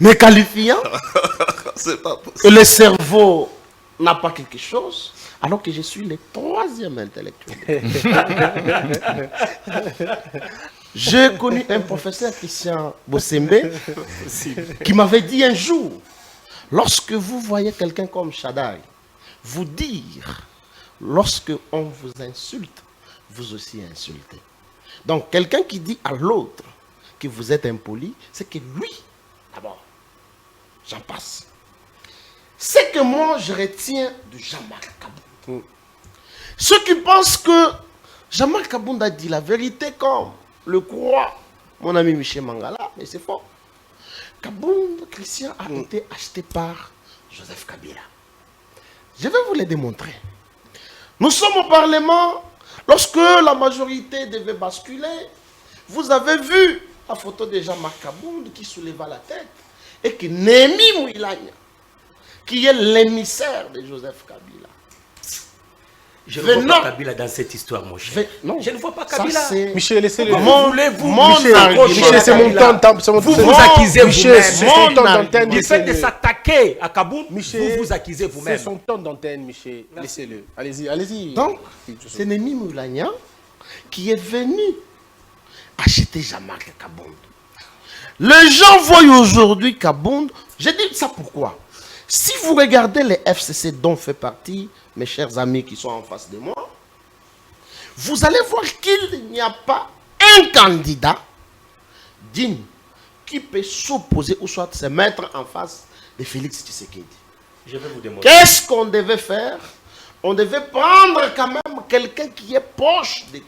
me qualifiant que le cerveau n'a pas quelque chose, alors que je suis le 3e intellectuel. J'ai connu un professeur, Christian Bossembe, qui m'avait dit un jour, lorsque vous voyez quelqu'un comme Shaddai, vous dire, lorsque on vous insulte, vous aussi insultez. Donc, quelqu'un qui dit à l'autre que vous êtes impoli, c'est que lui, d'abord, j'en passe. C'est que moi, je retiens de Jean-Marc Kabound. Ceux qui pensent que Jean-Marc Kabound a dit la vérité comme le croit mon ami Michel Mangala, mais c'est faux. Kabound, Christian, a été acheté par Joseph Kabila. Je vais vous le démontrer. Nous sommes au Parlement. Lorsque la majorité devait basculer, vous avez vu la photo de Jean-Marc Kabound qui souleva la tête et que Némi Mouilagna, qui est l'émissaire de Joseph Kabila. Je ne vois pas Kabila dans cette histoire, mon cher. Non, Je ne vois pas ça, Kabila. c'est- Michel, laissez-le. Michel, c'est mon temps. Vous vous accusez Michel, vous-même. c'est son temps d'antenne. Du fait de s'attaquer à Kabound, Michel, vous vous accusez C'est vous-même. son temps d'antenne, Michel. Laissez-le. Allez-y, allez-y. Donc, c'est Némi Mouilagna qui est venu acheter Jean-Marc Kabound. Les gens voient aujourd'hui Kabound. Je dis ça pourquoi? Si vous regardez les FCC dont fait partie mes chers amis qui sont en face de moi, vous allez voir qu'il n'y a pas un candidat digne qui peut s'opposer ou soit se mettre en face de Félix Tshisekedi. Je vais vous démontrer. Qu'est-ce qu'on devait faire? on devait prendre quand même quelqu'un qui est proche de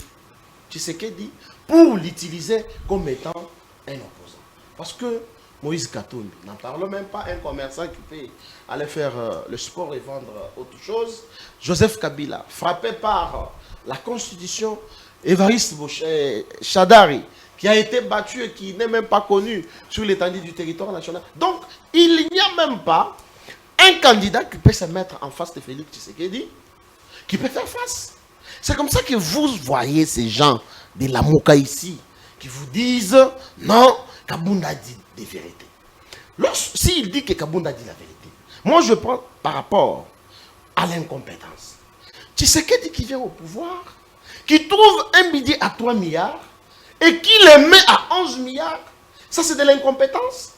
Tshisekedi pour l'utiliser comme étant un opposant. Parce que Moïse Katumbi, n'en parle même pas, un commerçant qui peut aller faire le sport et vendre autre chose. Joseph Kabila, frappé par la constitution, Évariste Chadari, qui a été battu et qui n'est même pas connu sur l'étendue du territoire national. Donc, il n'y a même pas un candidat qui peut se mettre en face de Félix Tshisekedi, qui peut faire face. C'est comme ça que vous voyez ces gens de la Mouka ici, qui vous disent, non, Kabounda dit des vérités. S'il dit que Kabounda dit la vérité, moi je prends par rapport à l'incompétence. Tshisekedi qui vient au pouvoir, qui trouve un budget à 3 milliards, et qui le met à 11 milliards, ça c'est de l'incompétence.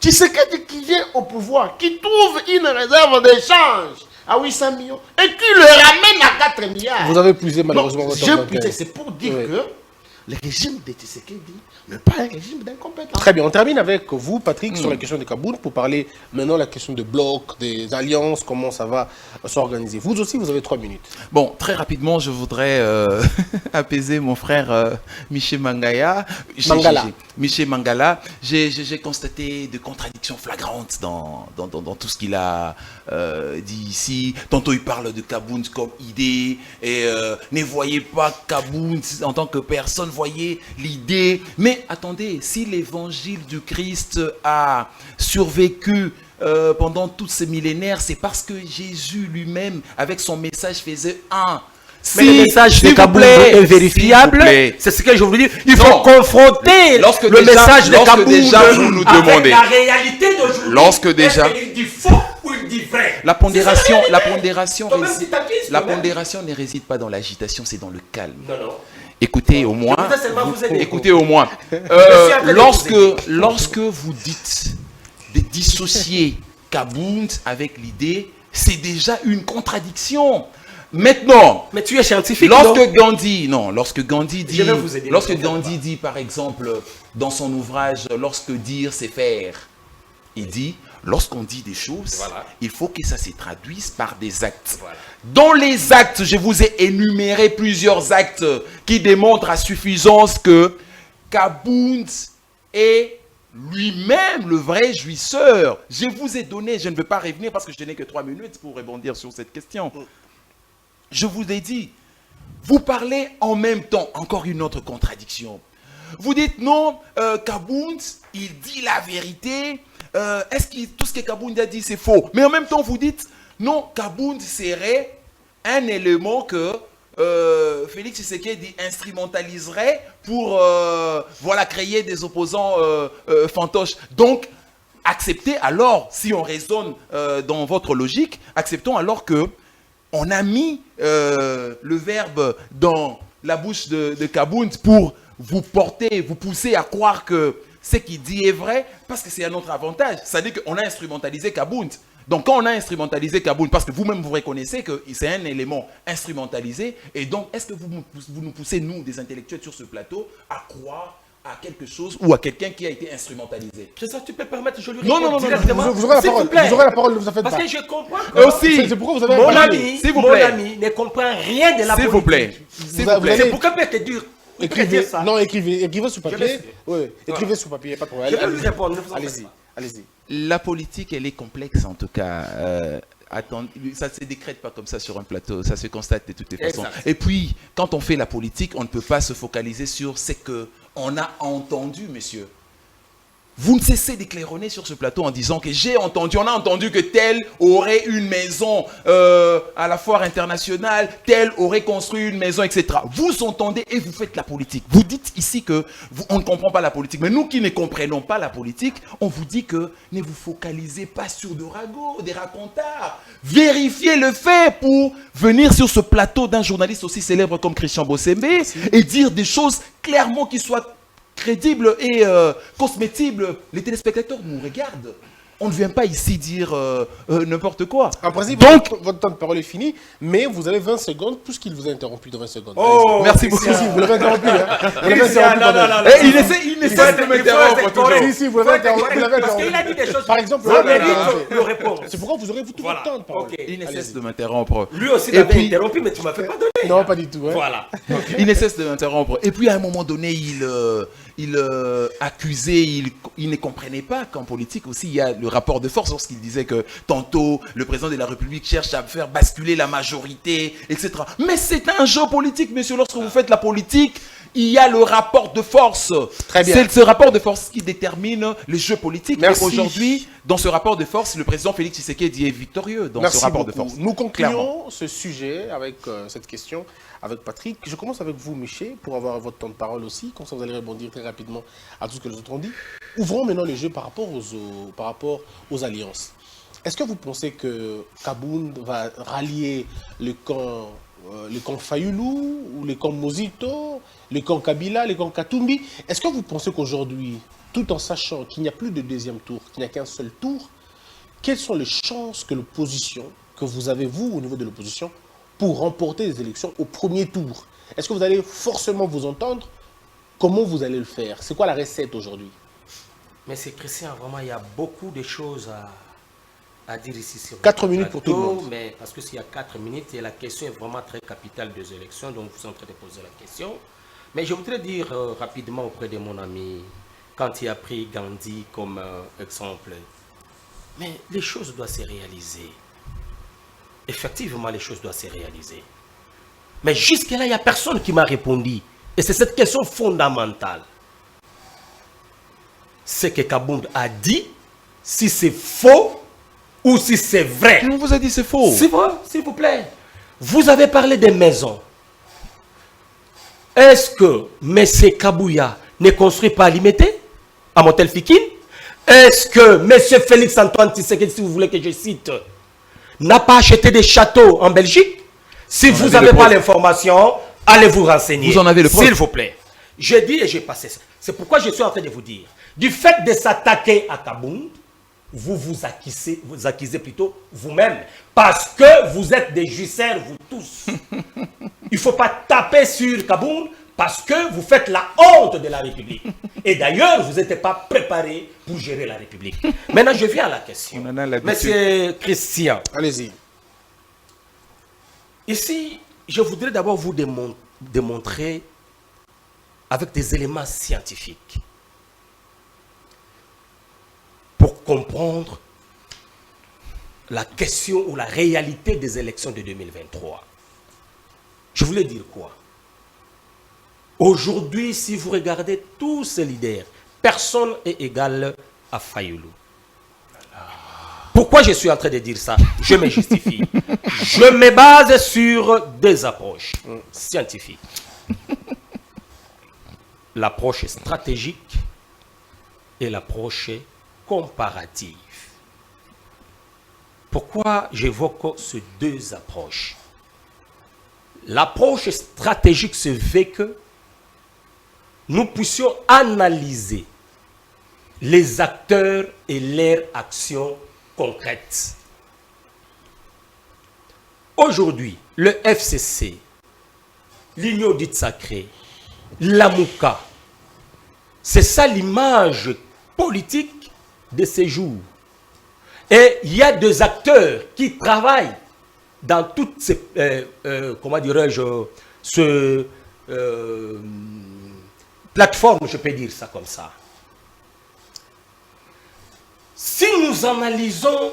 Tshisekedi qui vient au pouvoir, qui trouve une réserve d'échange à 800 millions, et qui le ramène à 4 milliards. Vous avez puisé malheureusement votre J'ai temps. puisé, c'est pour dire Oui. que le régime de Tshisekedi n'est pas un régime d'incompétence. Très bien, on termine avec vous, Patrick, sur la question de Kabound, pour parler maintenant de la question de bloc, des alliances, comment ça va s'organiser. Vous aussi, vous avez 3 minutes. Bon, très rapidement, je voudrais apaiser mon frère Miché Mangala. Miché Mangala. J'ai constaté de contradictions flagrantes dans tout ce qu'il a dit ici. Tantôt, il parle de Kabound comme idée. Et ne voyez pas Kabound en tant que personne, voyez l'idée. Mais attendez, si l'évangile du Christ a survécu pendant tous ces millénaires, c'est parce que Jésus lui-même, avec son message, faisait un. Mais le message de Kabound est vérifiable. C'est ce que je vous dis. Il faut confronter le message de Kabound avec la réalité d'aujourd'hui. Lorsque déjà, il dit faux ou il dit vrai. la pondération ne réside pas dans l'agitation, c'est dans le calme. Non. Écoutez au moins. Écoutez au moins. Lorsque vous dites de dissocier Kabound avec l'idée, c'est déjà une contradiction. Maintenant, mais tu es scientifique. Lorsque Gandhi dit par exemple dans son ouvrage Lorsque dire c'est faire, il dit lorsqu'on dit des choses, il faut que ça se traduise par des actes. Dans les actes, je vous ai énuméré plusieurs actes qui démontrent à suffisance que Kabound est lui-même le vrai jouisseur. Je vous ai donné, je ne veux pas revenir parce que je n'ai que 3 minutes pour rebondir sur cette question. Je vous ai dit, vous parlez en même temps, encore une autre contradiction. Vous dites non, Kabound, il dit la vérité. Est-ce que tout ce que Kabound a dit, c'est faux? Mais en même temps, vous dites, non, Kabound serait un élément que Félix Tshisekedi instrumentaliserait pour créer des opposants fantoches. Donc, acceptez alors, si on raisonne dans votre logique, acceptons alors que on a mis le verbe dans la bouche de Kabound pour vous porter, vous pousser à croire que ce qu'il dit est vrai, parce que c'est à notre avantage. C'est-à-dire qu'on a instrumentalisé Kabound. Donc quand on a instrumentalisé Kabound, parce que vous-même vous reconnaissez que c'est un élément instrumentalisé, et donc est-ce que vous nous poussez, nous, des intellectuels sur ce plateau, à croire à quelque chose ou à quelqu'un qui a été instrumentalisé? C'est ça, tu peux permettre, je lui réponds directement. Vous aurez la parole, ne vous en faites pas. Parce que je comprends que c'est pourquoi vous avez mon ami ne comprend rien de la politique. S'il vous plaît. C'est pourquoi je peux te dire. Écrivez sur papier. Oui, écrivez sur papier, pas de problème. Je vais lui répondre. Allez-y. La politique, elle est complexe en tout cas. Ça ne se décrète pas comme ça sur un plateau, ça se constate de toutes les façons. Exact. Et puis, quand on fait la politique, on ne peut pas se focaliser sur ce qu'on a entendu, monsieur. Vous ne cessez d'éclaironner sur ce plateau en disant que on a entendu que tel aurait une maison à la foire internationale, tel aurait construit une maison, etc. Vous entendez et vous faites la politique. Vous dites ici que on ne comprend pas la politique. Mais nous qui ne comprenons pas la politique, on vous dit que ne vous focalisez pas sur des ragots, des racontards. Vérifiez le fait pour venir sur ce plateau d'un journaliste aussi célèbre comme Christian Bossembe et dire des choses clairement qui soient crédible et cosmétible. Les téléspectateurs nous regardent. On ne vient pas ici dire n'importe quoi. En principe, Donc, votre temps de parole est fini, mais vous avez 20 secondes, puisqu'il vous a interrompu de 20 secondes. Oh, merci beaucoup. Si, vous l'avez interrompu. Hein. Vous l'avez Christian, interrompu. non, pendant- non, non, Et il essaie de m'interrompre toujours. Si, vous l'avez interrompu. Vous l'avez Parce qu'il a interrompu. dit des choses. Par exemple, ça là, mérite de répondre. c'est pourquoi vous aurez tout Voilà. votre temps de parole. Ok. Il ne cesse Allez-y. de m'interrompre. Lui aussi Et m'avait puis- interrompu, mais tu m'as fait pas donner. Non, pas du tout. Hein. Voilà. Il ne cesse de m'interrompre. Et puis à un moment donné, il accusait, il ne comprenait pas qu'en politique aussi, il y a le rapport de force lorsqu'il disait que tantôt, le président de la République cherche à faire basculer la majorité, etc. Mais c'est un jeu politique, monsieur. Lorsque vous faites la politique, il y a le rapport de force. Très bien. C'est ce rapport de force qui détermine le jeu politique. Merci. Et aujourd'hui, dans ce rapport de force, le président Félix Tshisekedi est victorieux dans Merci ce rapport beaucoup. de force. Nous concluons Clairement. ce sujet avec cette question avec Patrick. Je commence avec vous, Miché, pour avoir votre temps de parole aussi. Comme ça, vous allez rebondir très rapidement à tout ce que les autres ont dit. Ouvrons maintenant le jeu par rapport aux alliances. Est-ce que vous pensez que Kabound va rallier le camp Fayoulou, ou le camp Mozito, le camp Kabila, le camp Katumbi? Est-ce que vous pensez qu'aujourd'hui, tout en sachant qu'il n'y a plus de deuxième tour, qu'il n'y a qu'un seul tour, quelles sont les chances que l'opposition, que vous avez vous au niveau de l'opposition, pour remporter les élections au premier tour? Est-ce que vous allez forcément vous entendre? Comment vous allez le faire? C'est quoi la recette aujourd'hui? Mais c'est Christian, vraiment, il y a beaucoup de choses à dire ici sur le 4 minutes pour tout le plateau, monde. Mais parce que s'il y a 4 minutes, et la question est vraiment très capitale des élections, donc vous êtes en train de poser la question. Mais je voudrais dire rapidement auprès de mon ami, quand il a pris Gandhi comme exemple, mais les choses doivent se réaliser. Effectivement, les choses doivent se réaliser. Mais jusque-là, il n'y a personne qui m'a répondu. Et c'est cette question fondamentale. Ce que Kabound a dit, si c'est faux ou si c'est vrai. On vous a dit c'est faux. C'est vrai, s'il vous plaît. Vous avez parlé des maisons. Est-ce que M. Kabouya ne construit pas à Limité, à Montelfikine? Est-ce que M. Félix Antoine Tshisekedi, si vous voulez que je cite, n'a pas acheté des châteaux en Belgique? Si vous n'avez pas l'information, allez vous renseigner. Vous en avez le preuve. S'il vous plaît. J'ai dit et j'ai passé ça. C'est pourquoi je suis en train de vous dire. Du fait de s'attaquer à Kabound, vous accusez plutôt vous-même. Parce que vous êtes des juiceurs, vous tous. Il ne faut pas taper sur Kabound parce que vous faites la honte de la République. Et d'ailleurs, vous n'êtes pas préparé pour gérer la République. Maintenant, je viens à la question. On en a l'habitude. Monsieur Christian, Allez-y. ici, je voudrais d'abord vous démontrer avec des éléments scientifiques pour comprendre la question ou la réalité des élections de 2023. Je voulais dire quoi? Aujourd'hui, si vous regardez tous ces leaders, personne n'est égal à Fayoulou. Pourquoi je suis en train de dire ça? Je me justifie. Je me base sur deux approches scientifiques. L'approche stratégique et l'approche comparative. Pourquoi j'évoque ces deux approches? L'approche stratégique se veut que nous puissions analyser les acteurs et leurs actions concrètes. Aujourd'hui, le FCC, l'Union dite sacrée, l'AMUCA, c'est ça l'image politique de ces jours. Et il y a des acteurs qui travaillent dans toutes ces, comment dirais-je, plateformes, je peux dire ça comme ça. Si nous analysons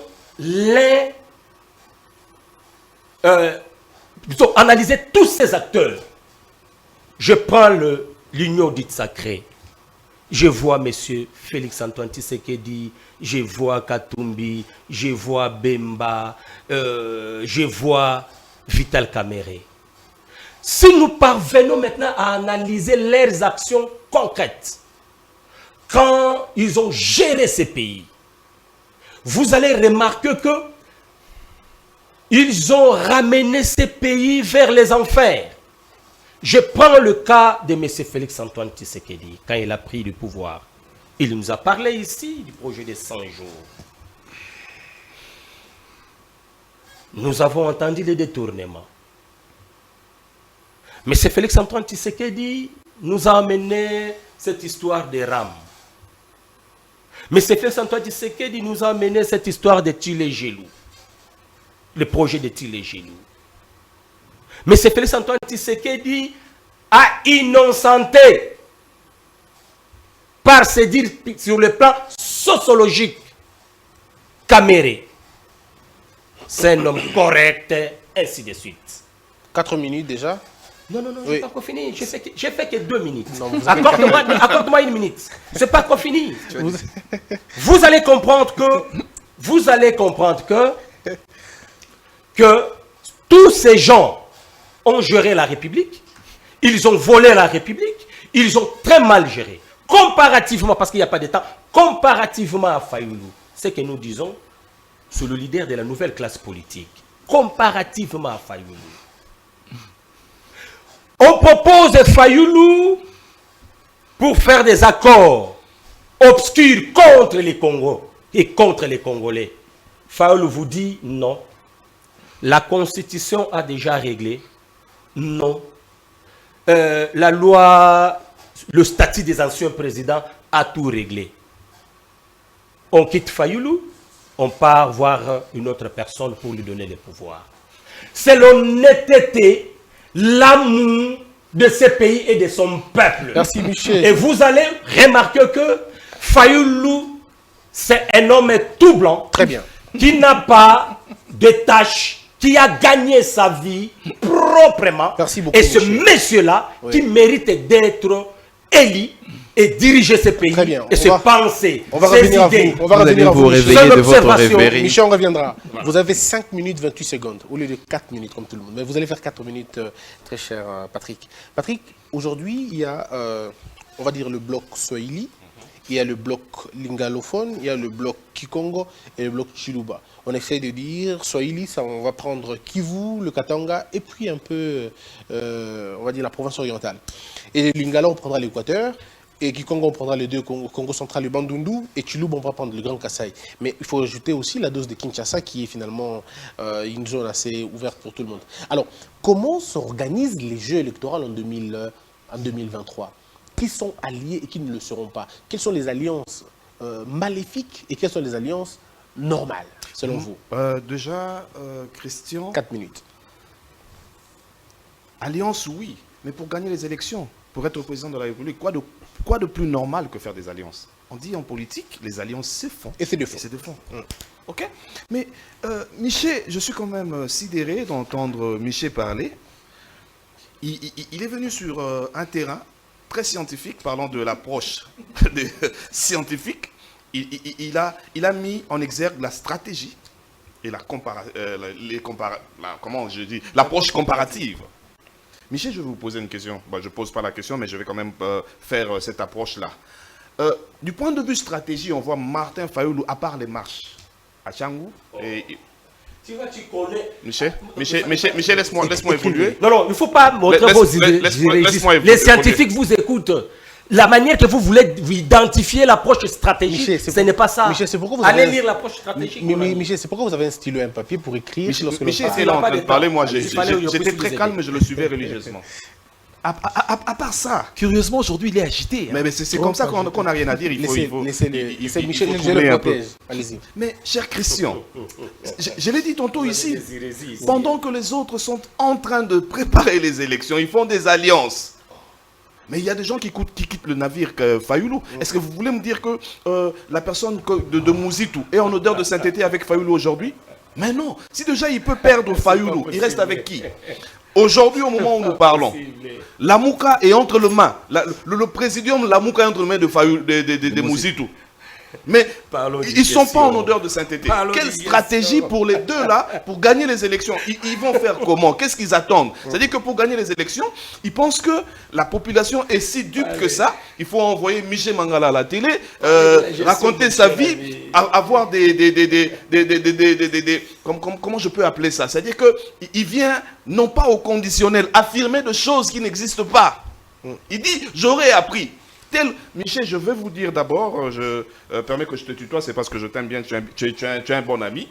analyser tous ces acteurs, je prends l'Union dite sacrée, je vois M. Félix Antoine Tshisekedi, je vois Katumbi, je vois Bemba, je vois Vital Kamerhe. Si nous parvenons maintenant à analyser leurs actions concrètes, quand ils ont géré ces pays, vous allez remarquer que ils ont ramené ces pays vers les enfers. Je prends le cas de M. Félix Antoine Tshisekedi, quand il a pris le pouvoir. Il nous a parlé ici du projet des 100 jours. nous avons entendu les détournements. Mais c'est Félix-Antoine Tshisekedi nous a amené cette histoire des rames. Mais c'est Félix-Antoine Tshisekedi nous a amené cette histoire de Tilé-Gelou. Le projet de Tilé-Gelou. Mais c'est Félix-Antoine Tshisekedi a innocenté par se dire sur le plan sociologique Caméré. C'est un homme correct, ainsi de suite. 4 minutes déjà. Non, je Oui. n'ai pas encore fini. J'ai fait que 2 minutes. Non, vous- Accorde-moi 1 minute. C'est pas encore fini. Vous allez comprendre que tous ces gens ont géré la République, ils ont volé la République, ils ont très mal géré. Comparativement, parce qu'il n'y a pas de temps, comparativement à Fayoulou, ce que nous disons, c'est le leader de la nouvelle classe politique. Comparativement à Fayoulou. On propose Fayoulou pour faire des accords obscurs contre les Congos et contre les Congolais. Fayoulou vous dit non. La Constitution a déjà réglé. Non. La loi, le statut des anciens présidents a tout réglé. On quitte Fayoulou, on part voir une autre personne pour lui donner le pouvoir. C'est l'honnêteté, l'amour de ce pays et de son peuple. Merci Michel. Et vous allez remarquer que Fayoulou, c'est un homme tout blanc. Très bien. Qui n'a pas de tâches, qui a gagné sa vie proprement. Merci beaucoup, Et ce Michel. monsieur-là, Oui. qui mérite d'être élu et diriger ce pays, Très bien. et se penser, On va ses revenir à idées. vous. On va Vous allez revenir à vous vous. Michel. réveiller Seule de votre observation. réveil. Michel, on reviendra. Vous avez 5 minutes 28 secondes au lieu de 4 minutes comme tout le monde. Mais vous allez faire 4 minutes, très cher Patrick. Patrick, aujourd'hui, il y a, on va dire, le bloc Swahili, il y a le bloc lingalophone, il y a le bloc Kikongo et le bloc Chiluba. On essaie de dire Swahili, ça, on va prendre Kivu, le Katanga et puis un peu, on va dire, la province orientale. Et le Lingala, on prendra l'Équateur. Et Kikongo, on prendra les deux, Congo central et Bandundu, et Chiluba, on va prendre le Grand Kassai. Mais il faut ajouter aussi la dose de Kinshasa, qui est finalement une zone assez ouverte pour tout le monde. Alors, comment s'organisent les jeux électoraux en 2023 ? Qui sont alliés et qui ne le seront pas ? Quelles sont les alliances maléfiques et quelles sont les alliances normales, selon vous ? Déjà, Christian, 4 minutes. alliance, oui, mais pour gagner les élections, pour être président de la République, quoi de plus normal que faire des alliances? On dit en politique, les alliances se font. Et c'est de Et fond. c'est de fond. Ok. Mais Michel, je suis quand même sidéré d'entendre Michel parler. Il est venu sur un terrain très scientifique, parlant de l'approche scientifique. Il a mis en exergue la stratégie et l'approche comparative. Michel, je vais vous poser une question. Bon, je ne pose pas la question, mais je vais quand même faire cette approche-là. Du point de vue stratégie, on voit Martin Fayoulou, à part les marches à Tchangou. Tu connais. Michel, laisse-moi évoluer. Non, il ne faut pas montrer vos idées. laisse-moi évoluer. Les scientifiques vous écoutent. La manière que vous voulez vous identifier l'approche stratégique, Michel, ce n'est pas ça. Michel, c'est pourquoi vous Allez avez- lire l'approche stratégique. mon ami. Michel, c'est pourquoi vous avez un stylo et un papier pour écrire lorsque Michel l'on était parle. là en pas train de de parler, temps. moi Il fallait que je j'étais puisse très vous calme, aider. je le suivais religieusement. À part ça, Curieusement, aujourd'hui, il est agité. hein. mais c'est comme ça qu'on n'a rien à dire. Laissez Michel, je tourner le un peu. protège. Allez-y. Mais, cher Christian, je l'ai dit tantôt ici, Résiste. pendant que les autres sont en train de préparer les élections, ils font des alliances. Mais il y a des gens qui quittent le navire Fayoulou. Est-ce que vous voulez me dire que la personne de Mouzitou est en odeur de sainteté avec Fayoulou aujourd'hui? Mais non. Si déjà il peut perdre Fayoulou, il reste avec qui? Aujourd'hui, au moment où nous parlons, la Mouka est entre les mains. Le présidium, la Mouka est entre les mains de Mouzitou. Mais Parlons ils ne sont pas en d'éducation. odeur de sainteté. Parlons Quelle d'éducation. stratégie pour les deux là, pour gagner les élections? Ils vont faire comment? Qu'est-ce qu'ils attendent? C'est-à-dire que pour gagner les élections, ils pensent que la population est si dupe que ça. Il faut envoyer Michel Mangala à la télé, raconter sa vie, avoir comment je peux appeler ça? C'est-à-dire qu'il vient non pas au conditionnel, affirmer de choses qui n'existent pas. Il dit, j'aurais appris. Michel, je vais vous dire d'abord, je permets que je te tutoie, c'est parce que je t'aime bien, tu es un bon ami.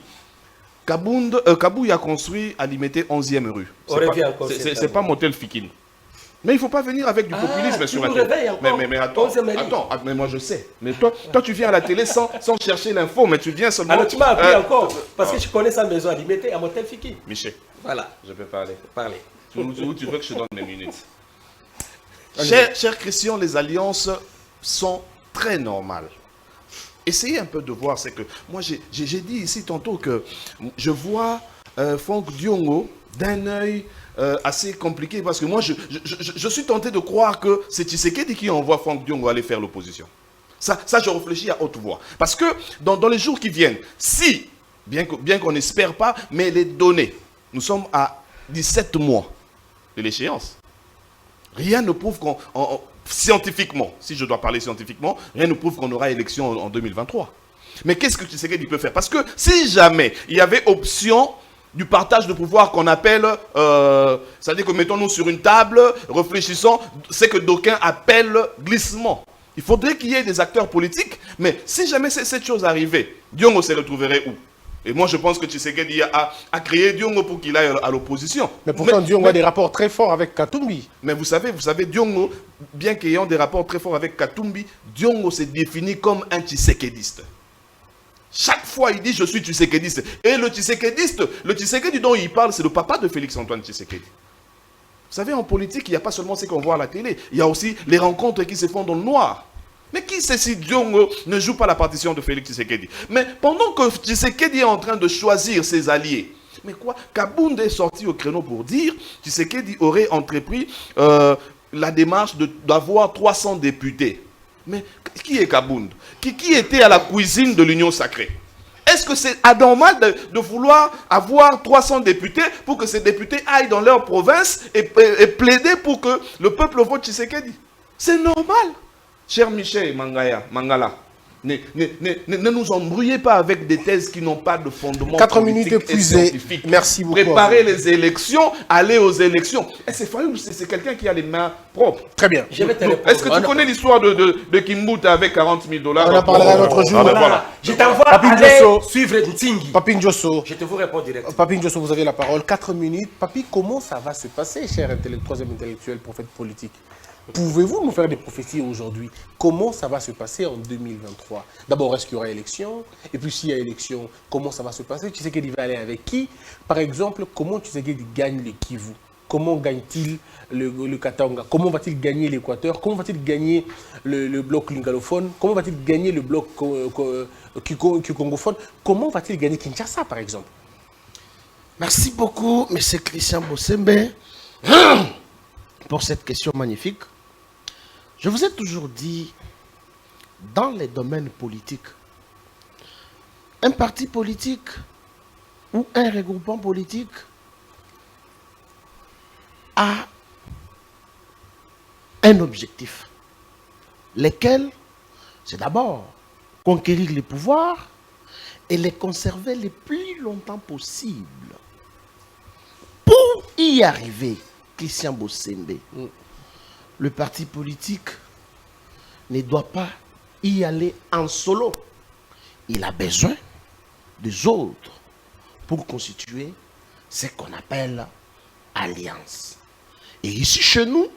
Kabouy a construit à Limité 11e rue. On revient encore, C'est pas Motel Fikine. Mais il ne faut pas venir avec du populisme tu sur la nous télé. réveilles encore. Mais attends, 11e rue. mais moi je sais. Mais toi tu viens à la télé sans chercher l'info, mais tu viens seulement... Alors tu m'as appris encore, parce que je connais sa maison à Limité, à Motel Fiki. Michel, Voilà, je peux parler. parlez. Tu veux que je te donne mes minutes? Cher Christian, les alliances sont très normales. Essayez un peu de voir, c'est que moi j'ai dit ici tantôt que je vois Franck Diongo d'un œil assez compliqué, parce que moi je suis tenté de croire que c'est Tshisekedi qui envoie Franck Diongo aller faire l'opposition. Ça je réfléchis à haute voix. Parce que dans les jours qui viennent, si, bien qu'on n'espère pas, mais les données, nous sommes à 17 mois de l'échéance. Rien ne prouve scientifiquement, si je dois parler scientifiquement, rien ne prouve qu'on aura élection en 2023. Mais qu'est-ce que Tshisekedi peut faire? Parce que si jamais il y avait option du partage de pouvoir qu'on appelle, c'est-à-dire que mettons-nous sur une table, réfléchissons, c'est que d'aucuns appellent glissement. Il faudrait qu'il y ait des acteurs politiques, mais si jamais cette chose arrivait, Diongo se retrouverait où? Et moi, je pense que Tshisekedi a créé Diongo pour qu'il aille à l'opposition. Mais pourtant, Diongo a des rapports très forts avec Katumbi. Mais vous savez, Diongo, bien qu'ayant des rapports très forts avec Katumbi, Diongo se définit comme un Tshisekediste. Chaque fois, il dit « je suis Tshisekediste ». Et le Tshisekedi dont il parle, c'est le papa de Félix-Antoine Tshisekedi. Vous savez, en politique, il n'y a pas seulement ce qu'on voit à la télé. Il y a aussi les rencontres qui se font dans le noir. Mais qui sait si Diongo ne joue pas la partition de Félix Tshisekedi? Mais pendant que Tshisekedi est en train de choisir ses alliés, mais quoi, Kabound est sorti au créneau pour dire que Tshisekedi aurait entrepris la démarche d'avoir 300 députés. Mais qui est Kabound? Qui était à la cuisine de l'Union sacrée? Est-ce que c'est anormal de vouloir avoir 300 députés pour que ces députés aillent dans leur province et plaider pour que le peuple vote Tshisekedi? C'est normal. Cher Michel Mangala, ne nous embrouillez pas avec des thèses qui n'ont pas de fondement 4 minutes épuisées. scientifique. Merci beaucoup. Préparer les élections, aller aux élections. Et c'est Fayoum, c'est quelqu'un qui a les mains propres. Très bien. Je vais te répondre. Est-ce que tu connais l'histoire de Kimbuta avec 40 000 $? On en parlera un autre jour. Voilà. Je t'envoie Papi aller Ndiosso. suivre Ntingi. Papi Ndiosso. Je te vous réponds direct. Papi Ndiosso, vous avez la parole. 4 minutes. Papi, comment ça va se passer, cher troisième intellectuel, prophète politique? Pouvez-vous nous faire des prophéties aujourd'hui? Comment ça va se passer en 2023? D'abord, est-ce qu'il y aura élection? Et puis, s'il y a élection, comment ça va se passer? Tu sais qu'il va aller avec qui? Par exemple, comment tu sais qu'il gagne le Kivu? Comment gagne-t-il le Katanga? Comment va-t-il gagner l'Équateur? Comment va-t-il gagner le bloc lingalophone? Comment va-t-il gagner le bloc congophone? Comment va-t-il gagner Kinshasa, par exemple? Merci beaucoup, M. Christian Bossembe, pour cette question magnifique. Je vous ai toujours dit, dans les domaines politiques, un parti politique ou un regroupement politique a un objectif, lequel, c'est d'abord conquérir les pouvoirs et les conserver le plus longtemps possible. Pour y arriver, Christian Bossembe, le parti politique ne doit pas y aller en solo. Il a besoin des autres pour constituer ce qu'on appelle alliance. Et ici, chez nous,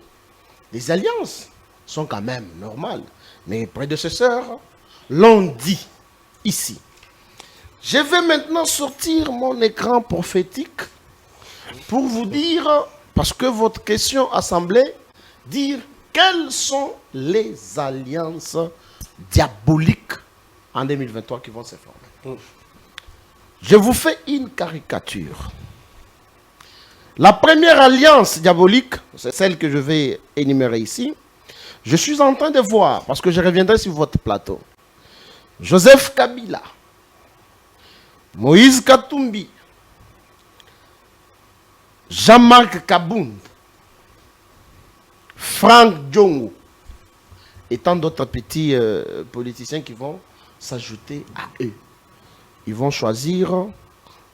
les alliances sont quand même normales. Mes prédécesseurs l'ont dit ici. Je vais maintenant sortir mon écran prophétique pour vous dire, parce que votre question a semblé dire quelles sont les alliances diaboliques en 2023 qui vont se former. Je vous fais une caricature. La première alliance diabolique, c'est celle que je vais énumérer ici. Je suis en train de voir, parce que je reviendrai sur votre plateau, Joseph Kabila, Moïse Katumbi, Jean-Marc Kabound, Franck Diongo et tant d'autres petits politiciens qui vont s'ajouter à eux. Ils vont choisir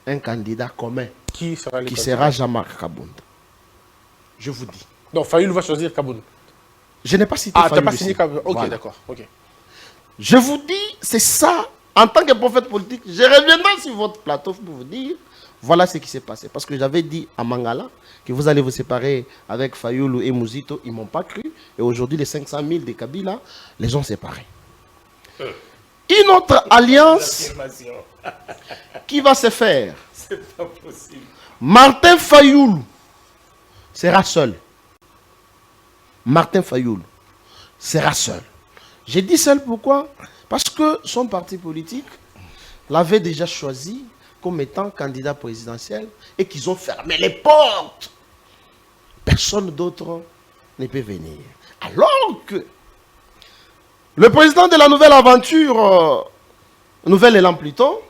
un candidat commun qui sera Jean-Marc Kabound. Je vous dis. Donc Fayoul va choisir Kabound. Je n'ai pas cité Ah, tu Fayoul n'as pas signé ici. Kabound. Ok, Voilà. d'accord. Ok. Je vous dis, c'est ça en tant que prophète politique, je reviendrai sur votre plateau pour vous dire, voilà ce qui s'est passé. Parce que j'avais dit à Mangala que vous allez vous séparer avec Fayoulou et Mouzito, ils ne m'ont pas cru. Et aujourd'hui, les 500 000 de Kabila les ont séparés. Une autre alliance qui va se faire. C'est pas possible. Martin Fayoulou sera seul. Martin Fayoulou sera seul. J'ai dit seul pourquoi? Parce que son parti politique l'avait déjà choisi comme étant candidat présidentiel et qu'ils ont fermé les portes. Personne d'autre ne peut venir. Alors que le président de la nouvelle aventure, nouvel élan plutôt,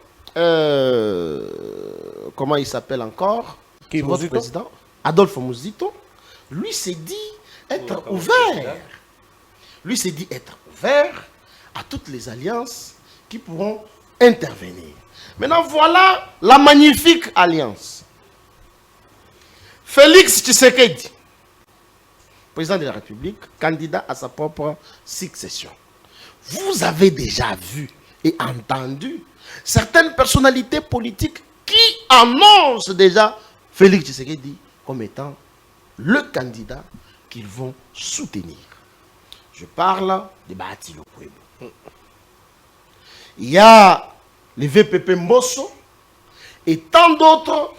comment il s'appelle encore? Qui est Votre Mouzito? président, Adolphe Mouzito, lui s'est dit être ouvert. Lui s'est dit être ouvert à toutes les alliances qui pourront intervenir. Maintenant, voilà la magnifique alliance. Félix Tshisekedi, président de la République, candidat à sa propre succession. Vous avez déjà vu et entendu certaines personnalités politiques qui annoncent déjà Félix Tshisekedi comme étant le candidat qu'ils vont soutenir. Je parle de Bahati Lukwebo. Il y a les VPP Mbosso et tant d'autres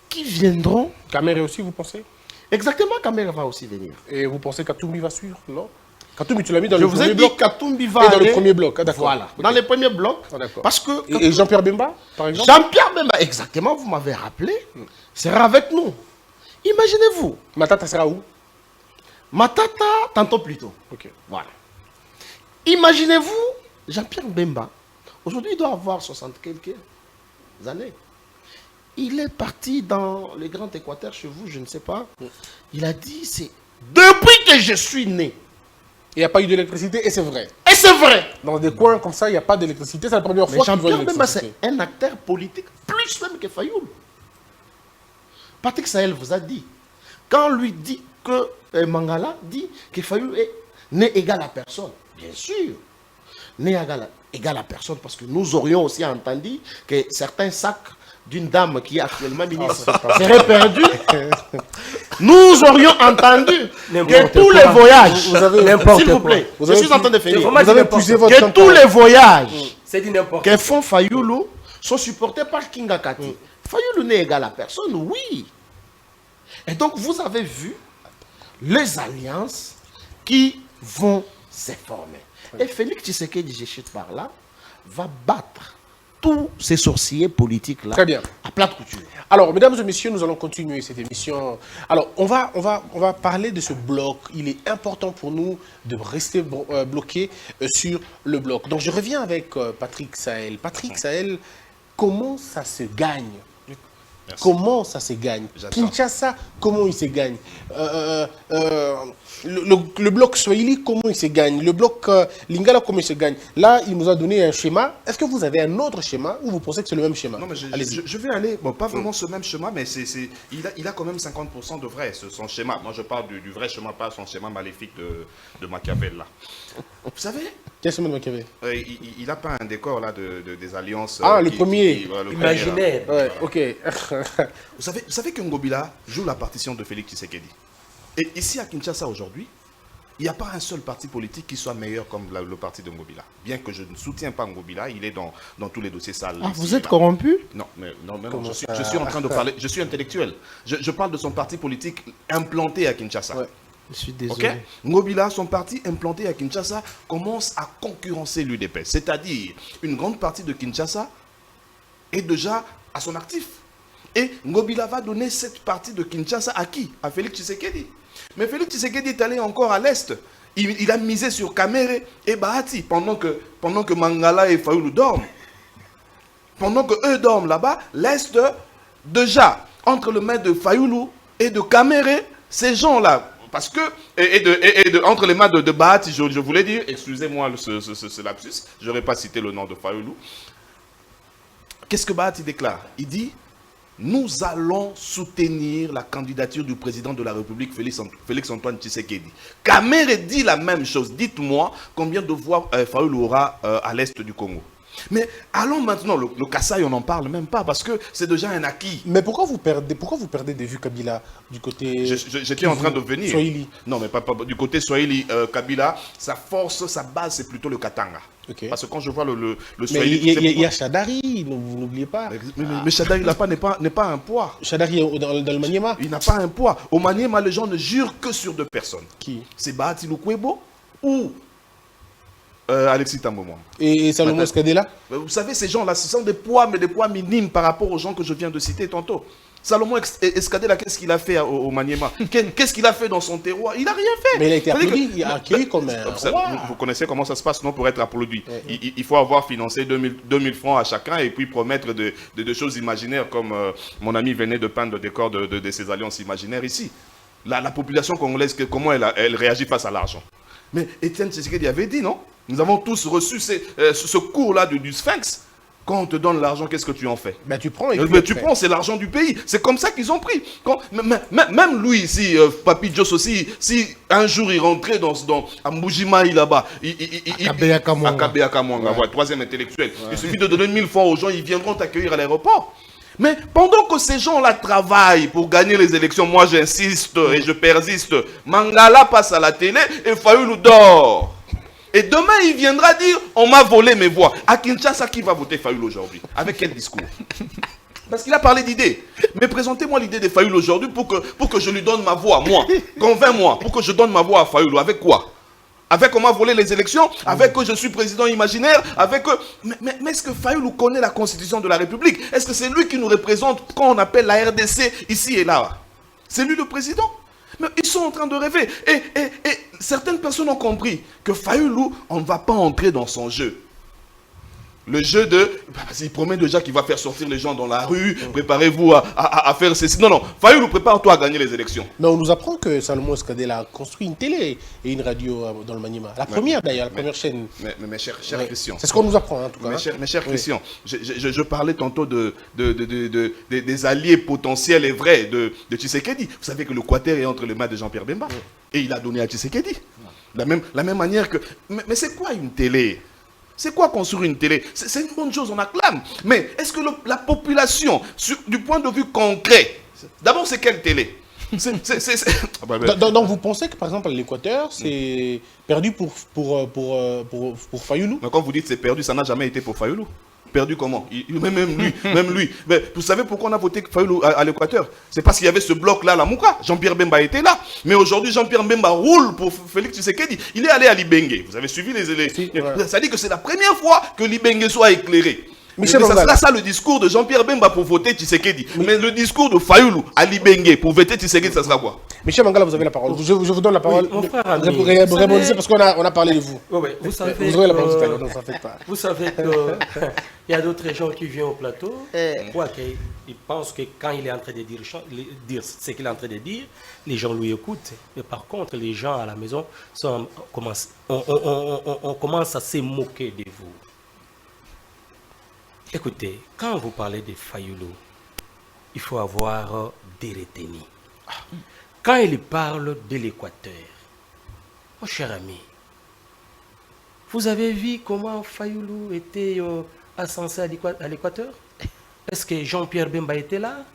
qui viendront. Kamere aussi, vous pensez? Exactement, Kamere va aussi venir. Et vous pensez qu'Atoumi va suivre? Non? Katoumi, tu l'as mis dans Je le vous ai premier dit bloc. qu'Atoumbi Et va dans le aller- premier bloc. Ah, d'accord. Voilà, Ok. dans les premiers blocs. Ah, d'accord. Parce que Et Jean-Pierre Bemba, par exemple? Jean-Pierre Bemba, exactement, vous m'avez rappelé, sera avec nous. Imaginez-vous, Matata sera où? Matata, tantôt plus tôt. Ok. Voilà. Imaginez-vous, Jean-Pierre Bemba, aujourd'hui il doit avoir 60 quelques années. Il est parti dans le Grand Équateur chez vous, je ne sais pas. Il a dit, c'est depuis que je suis né. Il n'y a pas eu d'électricité et c'est vrai. Et c'est vrai. Dans des coins comme ça, il n'y a pas d'électricité. C'est la première Mais fois qu'ils voient Jean-Pierre Bemba, l'électricité. c'est un acteur politique, plus même que Fayoul. Patrick Sahel vous a dit, quand lui dit que Mangala dit que Fayoul n'est égal à personne, bien sûr, n'est égal à personne, parce que nous aurions aussi entendu que certains sacs d'une dame qui est actuellement ministre seraient perdus. Nous aurions entendu que N'importe tous quoi. les voyages, Vous avez- N'importe s'il vous quoi. plaît, Vous je avez suis en train de finir, Vraiment, Vous avez n'importe épuisé quoi. votre que temps. tous les voyages C'est du n'importe que font Fayoulou sont supportés par Kinga Kati. Fayoulou n'est égal à personne, oui. Et donc, vous avez vu les alliances qui vont se former. Et Félix Tshisekedi, je chute par là, va battre tous ces sorciers politiques-là Très bien. à plate couture. Alors, mesdames et messieurs, nous allons continuer cette émission. Alors, on va parler de ce bloc. Il est important pour nous de rester bloqués sur le bloc. Donc, je reviens avec Patrick Sahel. Patrick Sahel, comment ça se gagne? Merci. Comment ça se gagne? J'attends. Kinshasa, comment il se gagne? Le bloc Swahili, comment il se gagne? Le bloc Lingala, comment il se gagne? Là, il nous a donné un schéma. Est-ce que vous avez un autre schéma ou vous pensez que c'est le même schéma? Non, mais Allez-y. je vais aller, bon, pas vraiment ce même schéma, mais il a quand même 50% de vrai, son schéma. Moi, je parle du vrai schéma, pas son schéma maléfique de Machiavel, là. Vous savez, Quel schéma de Machiavel? il a pas un décor, là, des alliances. Ah, le premier. voilà, le Imaginaire. premier, là. Ouais, ok. Vous savez que Ngobila joue la partition de Félix Tshisekedi. Et ici, à Kinshasa, aujourd'hui, il n'y a pas un seul parti politique qui soit meilleur comme le parti de Ngobila. Bien que je ne soutiens pas Ngobila, il est dans tous les dossiers sales. Ah, ici vous et êtes là. corrompu? Non, mais non, Comment je ça suis en train de parler, je suis intellectuel. Je parle de son parti politique implanté à Kinshasa. Ouais. Je suis Ok? désolé. Ngobila, son parti implanté à Kinshasa, commence à concurrencer l'UDPS. C'est-à-dire, une grande partie de Kinshasa est déjà à son actif. Et Ngobila va donner cette partie de Kinshasa à qui? À Félix Tshisekedi. Mais Félix Tshisekedi est allé encore à l'est. Il a misé sur Kamere et Bahati pendant que Mangala et Fayoulou dorment. Pendant que eux dorment là-bas, l'est, déjà, entre le main de Fayoulou et de Kamere, ces gens-là, parce que, entre les mains de Bahati, je voulais dire, excusez-moi ce lapsus, je n'aurais pas cité le nom de Fayoulou. Qu'est-ce que Bahati déclare? Il dit, nous allons soutenir la candidature du président de la République, Félix Antoine Tshisekedi. Kamere dit la même chose. Dites-moi combien de voix Fayoulou aura à l'est du Congo. Mais allons maintenant, le Kassai, on n'en parle même pas parce que c'est déjà un acquis. Mais pourquoi vous perdez de vue Kabila du côté... J'étais en train de venir. Swahili. Non, mais pas du côté Swahili, Kabila, sa force, sa base, c'est plutôt le Katanga. Ok. Parce que quand je vois le Mais Swahili... il y a Shadari, vous n'oubliez pas. Mais Shadari n'est pas un poids. Shadari dans le Maniema. Il n'a pas un poids. Au Maniema, les gens ne jurent que sur 2 personnes. Qui? C'est Bahati Lukwebo ou Alexis Tambomon. Et Salomon Skadela. Vous savez, ces gens-là, ce sont des poids, mais des poids minimes par rapport aux gens que je viens de citer tantôt. Salomon Escadela, qu'est-ce qu'il a fait au Maniema? Qu'est-ce qu'il a fait dans son terroir? Il n'a rien fait. Mais il a été applaudi, il a accueilli comme un roi. Vous connaissez comment ça se passe, non, pour être applaudi. Il faut avoir financé 2000 francs à chacun et puis promettre de choses imaginaires comme mon ami venait de peindre le décor de ces alliances imaginaires ici. La population congolaise, comment elle réagit face à l'argent? Mais Étienne Tshisekedi avait dit, non? Nous avons tous reçu ce cours-là du Sphinx. Quand on te donne l'argent, qu'est-ce que tu en fais? Ben tu prends et tu prends, c'est l'argent du pays. C'est comme ça qu'ils ont pris. Même lui ici, Papi Joss aussi, si un jour il rentrait à Mbujimaï là-bas, Kabea Kamwanga. à Kabea Kamwanga, voilà, 3e intellectuel. Il suffit de donner 1000 francs aux gens, ils viendront t'accueillir à l'aéroport. Mais pendant que ces gens-là travaillent pour gagner les élections, moi j'insiste et je persiste. Mangala passe à la télé et Fayoulou dort. Et demain, il viendra dire, on m'a volé mes voix. À Kinshasa, qui va voter Fayoulou aujourd'hui? Avec quel discours? Parce qu'il a parlé d'idées. Mais présentez-moi l'idée de Fayoulou aujourd'hui pour que je lui donne ma voix, moi. Convainc-moi, pour que je donne ma voix à Fayoulou. Avec quoi? Avec on m'a volé les élections? Avec que je suis président imaginaire? Avec que... Mais est-ce que Fayoulou connaît la constitution de la République? Est-ce que c'est lui qui nous représente quand on appelle la RDC ici et là? C'est lui le président? Mais ils sont en train de rêver. Et certaines personnes ont compris que Fayoulou, on ne va pas entrer dans son jeu. Le jeu de... Il promet déjà qu'il va faire sortir les gens dans la rue. Préparez-vous à faire ceci. Non, Fayoulou, prépare-toi à gagner les élections. Mais on nous apprend que Salomon Skadela a construit une télé et une radio dans le Maniema. La première d'ailleurs, la première chaîne. Mais mes chers Christian. C'est ce qu'on nous apprend en tout cas. Mes chers Christian, je parlais tantôt des alliés potentiels et vrais de Tshisekedi. Vous savez que le Quater est entre les mains de Jean-Pierre Bemba. Et il a donné à Tshisekedi. La même manière que... Mais c'est quoi une télé? C'est quoi construire une télé? C'est une bonne chose, on acclame. Mais est-ce que la population, du point de vue concret, d'abord c'est quelle télé? Donc vous pensez que par exemple l'Équateur c'est perdu pour Fayoulou? Mais quand vous dites c'est perdu, ça n'a jamais été pour Fayoulou. Perdu comment? Même lui. Mais vous savez pourquoi on a voté Fayoulou à l'Équateur? C'est parce qu'il y avait ce bloc-là, la Mouka. Jean-Pierre Bemba était là. Mais aujourd'hui, Jean-Pierre Bemba roule pour Félix Tshisekedi. Il est allé à Libengue. Vous avez suivi les élections. Ça dit que c'est la première fois que Libengue soit éclairé. Michel ça sera ça le discours de Jean-Pierre Bemba pour voter Tshisekedi. Mais le discours de Fayoulou à Libengue pour voter Tshisekedi, ça sera quoi? Michel Mangala, vous avez la parole. Je vous donne la parole. Oui, mon frère André, vous répondez parce qu'on a parlé de vous. Oui, vous savez vous aurez la parole tout à l'heure, ne vous en faites pas. Vous savez qu'il y a d'autres gens qui viennent au plateau, quoi qu'ils pensent que quand il est en train de dire ce qu'il est en train de dire, les gens lui écoutent. Mais par contre, les gens à la maison on commence à se moquer de vous. Écoutez, quand vous parlez de Fayoulou, il faut avoir des retenues. Quand il parle de l'Équateur, mon cher ami, vous avez vu comment Fayoulou était ascensé à l'Équateur? Est-ce que Jean-Pierre Bemba était là?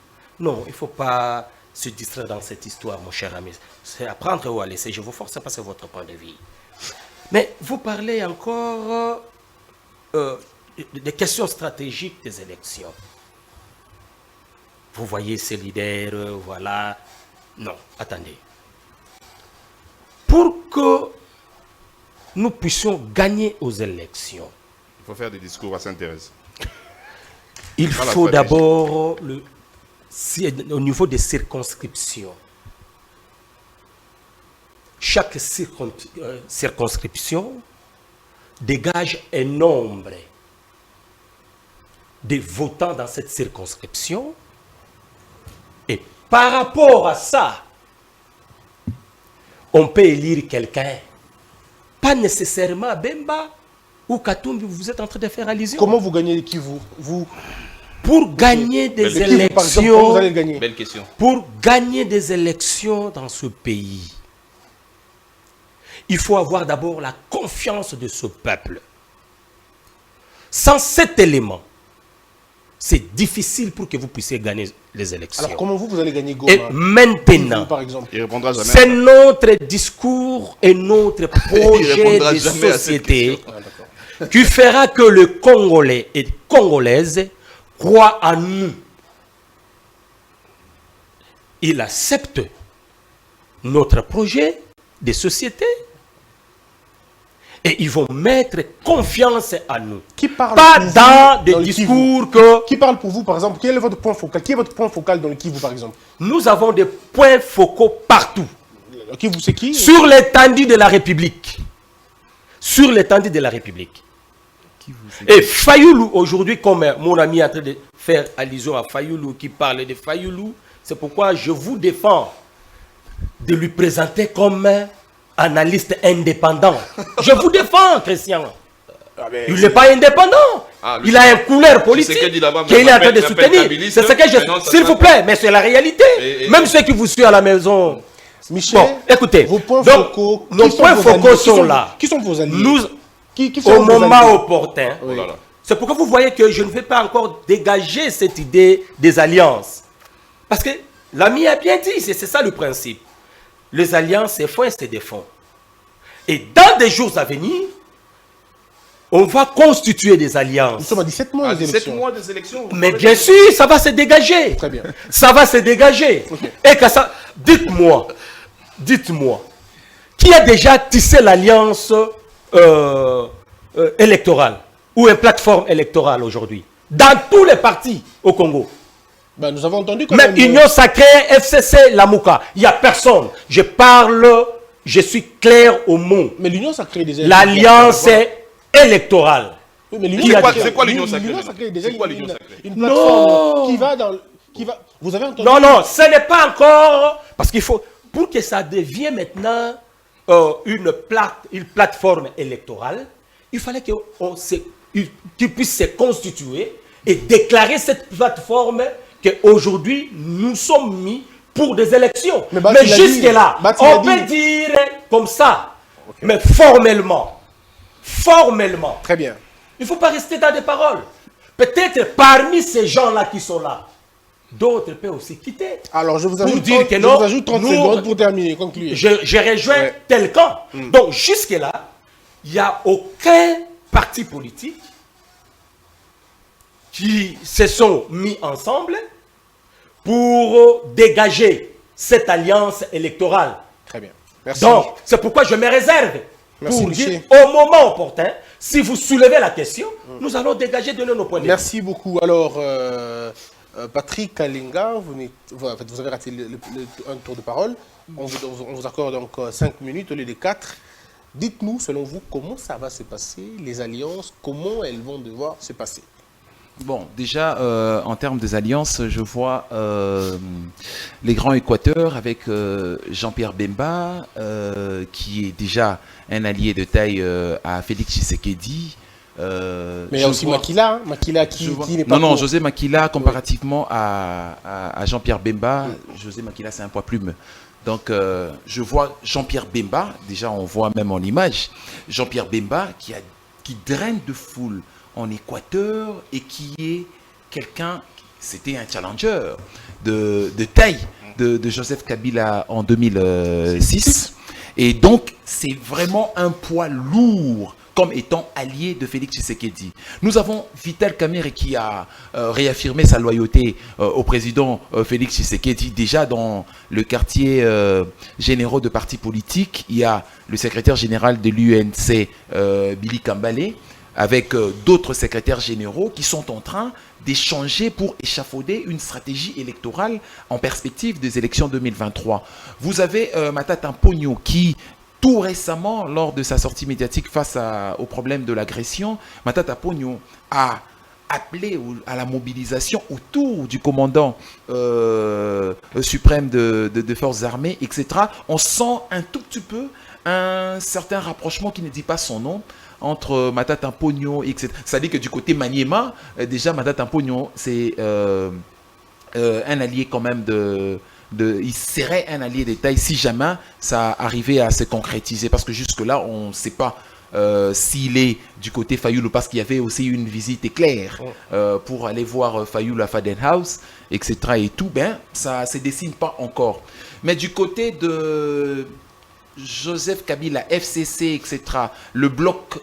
Non, il ne faut pas se distraire dans cette histoire, mon cher ami. C'est à prendre ou à laisser. Je vous force à passer votre point de vue. Mais vous parlez encore des questions stratégiques des élections. Vous voyez ces leaders, voilà. Non, attendez. Pour que nous puissions gagner aux élections, Il faut faire des discours à Sainte-Thérèse. il faut d'abord, au niveau des circonscriptions, chaque circonscription dégage un nombre de votants dans cette circonscription. Et par rapport à ça, on peut élire quelqu'un. Pas nécessairement Bemba ou Katumbi, vous êtes en train de faire allusion. Comment vous gagnez qui vous Pour gagner des Par exemple, élections, comment vous allez gagner? Belle question. pour gagner des élections dans ce pays, il faut avoir d'abord la confiance de ce peuple. Sans cet élément, c'est difficile pour que vous puissiez gagner les élections. Alors, comment vous allez gagner Goma? Et maintenant, Vous, par exemple. Il répondra jamais. c'est notre discours et notre projet répondra de jamais à cette société question. qui fera que le Congolais et Congolaise croient en nous. Il accepte notre projet de société et ils vont mettre confiance en nous. Qui parle Pas pour vous dans des le discours Kivu? que Qui parle pour vous, par exemple? Quel est votre point focal? Qui est votre point focal dans le Kivu, par exemple? nous avons des points focaux partout. Le Kivu, c'est qui? Sur l'étendue de la République. Sur l'étendue de la République. Et Fayoulou, aujourd'hui, comme mon ami est en train de faire allusion à Fayoulou, qui parle de Fayoulou, c'est pourquoi je vous défends de lui présenter comme analyste indépendant. Je vous défends, Christian. Il n'est pas indépendant. Ah, lui, il a une couleur politique Tshisekedi là-bas, qu'il est en train de m'appelle soutenir. stabiliste. C'est ce que Maintenant, je... ça S'il vous s'appelle- plaît, mais c'est la réalité. Et- Même ceux qui vous suivent à la maison. Michel, Bon, écoutez. vos points donc, focaux, nos qui sont points vos focaux alliés? sont là. Qui sont vos alliés? Nous, Qui sont au vos moment alliés? opportun, Oh là là. c'est pourquoi vous voyez que je ne vais pas encore dégager cette idée des alliances. Parce que l'ami a bien dit, c'est ça le principe. Les alliances, c'est fonds et c'est des fonds. Et dans des jours à venir, on va constituer des Nous alliances. sommes à 17 mois À des 17 élections. mois des élections. vous Mais parlez bien de- sûr, ça va se dégager. Très bien. Ça va se dégager. Et que ça... Dites-moi, qui a déjà tissé l'alliance électorale ou une plateforme électorale aujourd'hui dans tous les partis au Congo? Ben, nous avons entendu quand Même même. Union Sacrée, FCC, Lamouka. Il n'y a personne. Je suis clair au mot. Mais l'Union Sacrée déjà. L'alliance électorale. Oui, mais Qui a dit- c'est quoi l'Union Sacrée? L'Union Sacrée est déjà C'est quoi une- l'Union Sacrée? une plateforme Non. qui va dans. Qui va... Vous avez entendu? Non, non, ce n'est pas encore... Parce qu'il faut... Pour que ça devienne maintenant une plateforme électorale, il fallait qu'ils puissent se constituer et déclarer cette plateforme qu'aujourd'hui, nous sommes mis pour des élections. Mais Mais, Bati l'a dit. jusque-là, Bati l'a on peut dit. dire comme ça. Mais formellement, Très bien. il ne faut pas rester dans des paroles. Peut-être parmi ces gens-là qui sont là, d'autres peuvent aussi quitter. Alors, je vous Pour ajoute, dire 30, que je non, vous ajoute 30 nous- secondes pour terminer, conclure. Je rejoins Ouais. tel camp. Donc, jusque-là, il n'y a aucun parti politique qui se sont mis ensemble pour dégager cette alliance électorale. Très bien. Merci. Donc, c'est pourquoi je me réserve Merci, pour Michel. dire au moment opportun, si vous soulevez la question, nous allons dégager de nos points de vue. Merci beaucoup. Alors, Patrick Kalinga, en fait, vous avez raté un tour de parole. On vous accorde donc 5 minutes au lieu de 4. Dites-nous, selon vous, comment ça va se passer, les alliances, comment elles vont devoir se passer. Bon, déjà, en termes des alliances, je vois les Grands Équateurs avec Jean-Pierre Bemba, qui est déjà un allié de taille à Félix Tshisekedi. Mais il y a aussi Makila, Makila qui n'est pas Non, pour. José Makila, comparativement à Jean-Pierre Bemba, José Makila, c'est un poids plume. Donc, je vois Jean-Pierre Bemba, déjà on voit même en image, Jean-Pierre Bemba qui draine de foule en Équateur et qui est quelqu'un, c'était un challenger de taille de Joseph Kabila en 2006. Et donc, c'est vraiment un poids lourd comme étant allié de Félix Tshisekedi. Nous avons Vital Kamerhe qui a réaffirmé sa loyauté au président Félix Tshisekedi. Déjà dans le quartier généraux de partis politiques, il y a le secrétaire général de l'UNC, Billy Kambale, avec d'autres secrétaires généraux qui sont en train d'échanger pour échafauder une stratégie électorale en perspective des élections 2023. Vous avez Matata Ponyo qui, tout récemment, lors de sa sortie médiatique face au problème de l'agression, Matata Ponyo a appelé à la mobilisation autour du commandant suprême de forces armées, etc. On sent un tout petit peu un certain rapprochement qui ne dit pas son nom entre Matata Ponyo, etc. C'est-à-dire que du côté Maniema, déjà Matata Ponyo, c'est un allié quand même il serait un allié de taille si jamais ça arrivait à se concrétiser. Parce que jusque-là, on ne sait pas s'il est du côté Fayoulou, parce qu'il y avait aussi une visite éclair pour aller voir Fayoulou à Fadenhouse, etc. et tout, ben, ça ne se dessine pas encore. Mais du côté de Joseph Kabila, FCC, etc., le bloc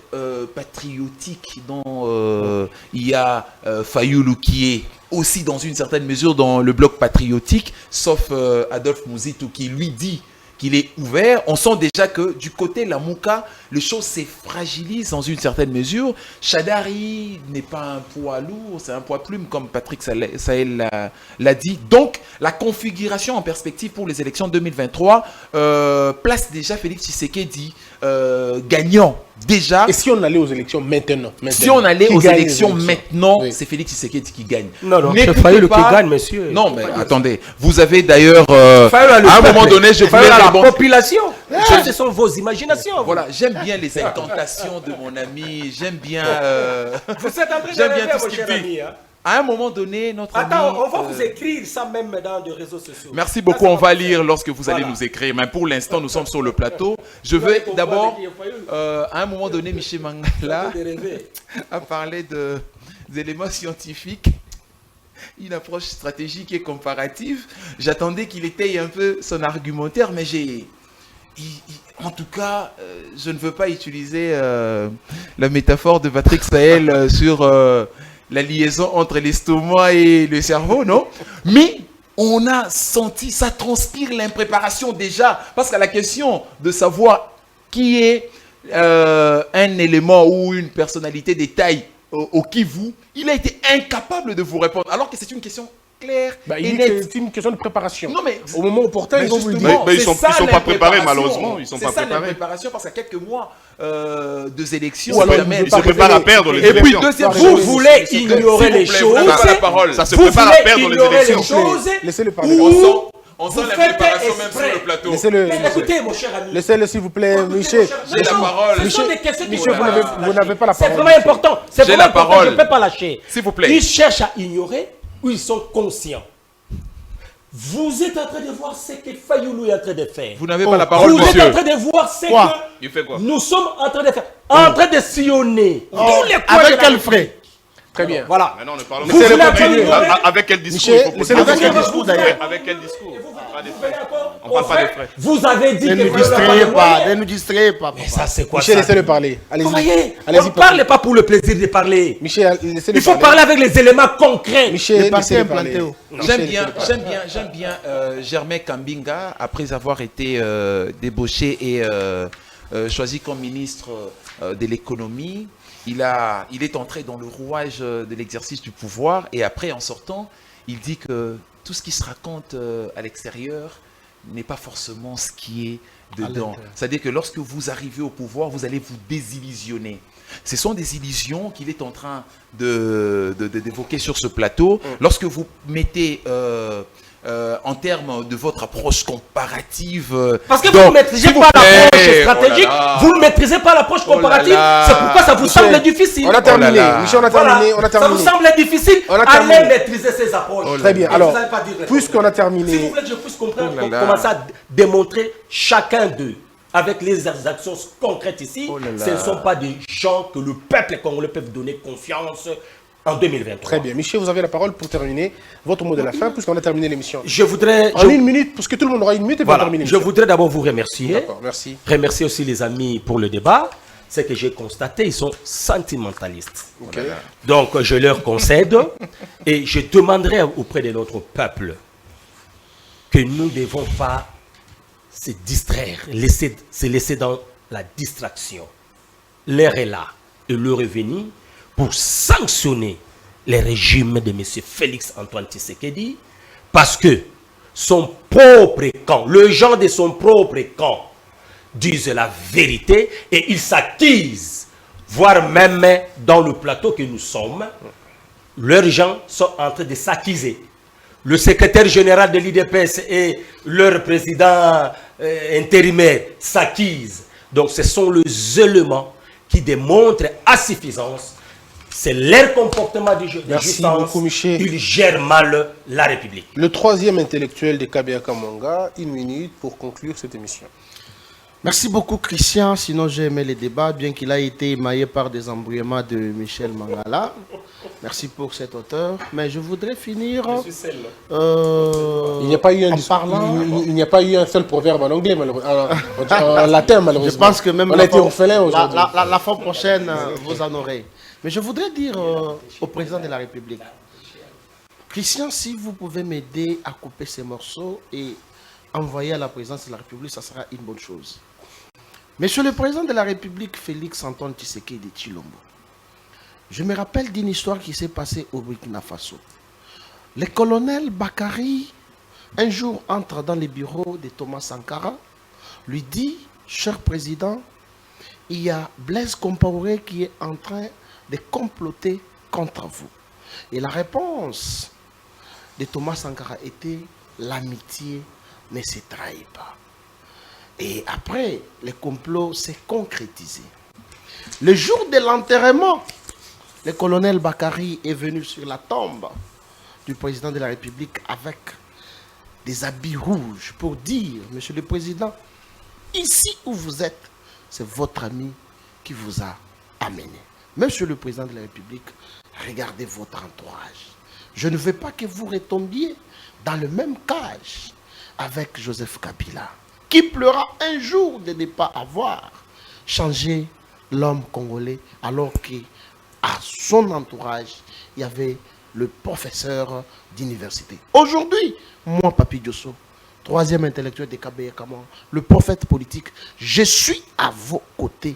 patriotique dont il y a Fayoulou qui est aussi dans une certaine mesure dans le bloc patriotique, sauf Adolphe Mouzitou qui lui dit qu'il est ouvert, on sent déjà que du côté Lamouka, les choses se fragilisent dans une certaine mesure. Chadari n'est pas un poids lourd, c'est un poids plume comme Patrick Sahel l'a dit. Donc, la configuration en perspective pour les élections 2023 place déjà Félix Tshisekedi gagnant. Déjà, Et si on allait aux élections maintenant, si on allait qui aux gagne les élections maintenant, Oui. c'est Félix Tshisekedi qui gagne. Non, N'écoutez c'est Fayoulou qui pas- gagne, monsieur. Non, mais attendez, vous avez d'ailleurs, Fayoulou a le à un peuple. moment donné, je voulais Fayoulou a la répondre. population. Ça, ce sont vos imaginations. Voilà, j'aime bien les incantations de mon ami, j'aime bien, Vous êtes en train de j'aime bien rêver, tout ce mon qu'il cher dit. ami, hein. À un moment donné, notre Attends, ami... on va vous écrire ça même dans les réseaux sociaux. Merci beaucoup, on va lire lorsque vous Voilà. allez nous écrire. Mais pour l'instant, nous sommes sur le plateau. Je Vous allez veux comprendre d'abord, qui est Fayoulou. à un moment donné, Michel Mangala De rêver. a parlé d'éléments scientifiques, une approche stratégique et comparative. J'attendais qu'il étaye un peu son argumentaire, mais en tout cas, je ne veux pas utiliser la métaphore de Patrick Sahel sur la liaison entre l'estomac et le cerveau, non? Mais on a senti, ça transpire l'impréparation déjà, parce qu'à la question de savoir qui est un élément ou une personnalité des tailles au Kivu, il a été incapable de vous répondre, alors que c'est une question claire Bah, il et dit nette. que c'est une question de préparation. Non, mais Au moment opportun, mais ils vont vous le dire. justement, Mais ils c'est sont- ça ils sont pas préparés, l'impréparation. malheureusement, ils sont C'est pas ça préparés. l'impréparation, parce qu'à quelques mois de élections, Ou alors, jamais ils ne elles veulent se pas préparent à révéler. perdre les Et puis, élections. deuxième Vous voulez ignorer les S'il vous plaît, vous choses. avez la parole. Ça se Vous prépare à voulez perdre les ignorer les élections. choses. Laissez-le parler. Ou On sent vous la faites préparation même exprès. sur le plateau. Laissez-le. Mais écoutez, mon cher ami. Laissez-le, s'il vous plaît, Michel. J'ai la parole. Ce sont Michel, des questions Michel, qui vous n'avez pas la C'est parole. vraiment important. C'est J'ai vraiment la important. parole. Je ne peux pas lâcher. S'il vous plaît. Ils cherchent à ignorer ou ils sont conscients. Vous êtes en train de voir ce que Fayoulou est en train de faire. Vous n'avez pas la parole, Vous êtes monsieur. en train de voir ce Quoi que Il fait quoi? nous sommes en train de faire. En train de sillonner tous les coins Avec de la quel République. frais Très bien. Voilà. Maintenant, ne parlons Vous Laissez-le voulez continuer. encore ignorer. Avec quel discours Michel, il faut poser laissez-le la continuer. question. discours, d'ailleurs. Avec quel discours? Pas des Vous voulez frais. encore On parle au pas fait, des frais. Vous avez dit Ne que nous Fayoulou n'a distrayez de pas, moyens. ne nous distrayez pas. Mais papa. ça, c'est quoi Michel, ça? laissez-le parler. Vous voyez, Allez-y. on ne Allez-y, parle pas pour le plaisir de parler. Michel, laissez-le Il faut parler avec les éléments concrets. Michel, Le parti laissez-le implanté. parler. J'aime bien Germain Kambinga, après avoir été débauché et choisi comme ministre de l'économie. Il est entré dans le rouage de l'exercice du pouvoir et après, en sortant, il dit que tout ce qui se raconte à l'extérieur n'est pas forcément ce qui est dedans. C'est-à-dire que lorsque vous arrivez au pouvoir, vous allez vous désillusionner. Ce sont des illusions qu'il est en train d'évoquer sur ce plateau. Lorsque vous mettez en termes de votre approche comparative... Parce que donc, vous ne maîtrisez s'il vous pas plaît, l'approche stratégique, oh là là. vous ne maîtrisez pas l'approche Oh là comparative, là. c'est pourquoi ça vous Michel, semble difficile. On a terminé. là. Michel, on a Voilà. terminé. On a Ça vous terminé. semble difficile, On a allez terminé. maîtriser ces approches. Très bien. Et Alors, vous allez pas dire les puisqu'on a problèmes. terminé- Si vous voulez que je puisse comprendre, Oh là là. commencer à démontrer chacun d'eux avec les actions concrètes ici, Oh là là. ce ne sont pas des gens que le peuple congolais peut donner confiance en 2023. Très bien. Michel, vous avez la parole pour terminer votre mot de la fin, puisqu'on a terminé l'émission. Je voudrais... En une minute, parce que tout le monde aura une minute et va Voilà. terminer Je l'émission. voudrais d'abord vous remercier. D'accord, merci. Remercier aussi les amis pour le débat. C'est que j'ai constaté, ils sont sentimentalistes. Ok. Donc, je leur concède et je demanderai auprès de notre peuple que nous ne devons pas se distraire, se laisser dans la distraction. L'heure est là et l'heure est venue pour sanctionner le régime de M. Félix Antoine Tshisekedi parce que son propre camp, le gens de son propre camp, disent la vérité et ils s'acquisent, voire même dans le plateau que nous sommes, leurs gens sont en train de s'acquiser. Le secrétaire général de l'IDPS et leur président intérimaire s'acquisent. Donc ce sont les éléments qui démontrent à suffisance, c'est leur comportement de Merci justice, beaucoup, Michel. ils gèrent mal la République. Le troisième intellectuel de Kabia Kamanga, une minute pour conclure cette émission. Merci beaucoup Christian, sinon j'ai aimé les débats, bien qu'il a été émaillé par des embrouillements de Michel Mangala. Merci pour cet auteur. Mais je voudrais finir Il n'y a pas eu un en discours- parlant. il n'y a pas eu un seul proverbe en anglais, malheureusement. En latin, malheureusement. Je pense que même on a été orphelin aujourd'hui. la fois prochaine, vous en aurez. Mais je voudrais dire au président de la République, Christian, si vous pouvez m'aider à couper ces morceaux et envoyer à la présidence de la République, ça sera une bonne chose. Monsieur le président de la République, Félix Antoine Tshisekedi Tshilombo, je me rappelle d'une histoire qui s'est passée au Burkina Faso. Le colonel Bakary, un jour, entre dans les bureaux de Thomas Sankara, lui dit, cher président, il y a Blaise Compaoré qui est en train de comploter contre vous. Et la réponse de Thomas Sankara était, l'amitié ne se trahit pas. Et après, le complot s'est concrétisé. Le jour de l'enterrement, le colonel Bakary est venu sur la tombe du président de la République avec des habits rouges pour dire, monsieur le président, ici où vous êtes, c'est votre ami qui vous a amené. Monsieur le président de la République, regardez votre entourage. Je ne veux pas que vous retombiez dans le même cage avec Joseph Kabila, qui pleura un jour de ne pas avoir changé l'homme congolais, alors qu'à son entourage, il y avait le professeur d'université. Aujourd'hui, moi, Papi Diosso, troisième intellectuel de Kabé Kamon, le prophète politique, je suis à vos côtés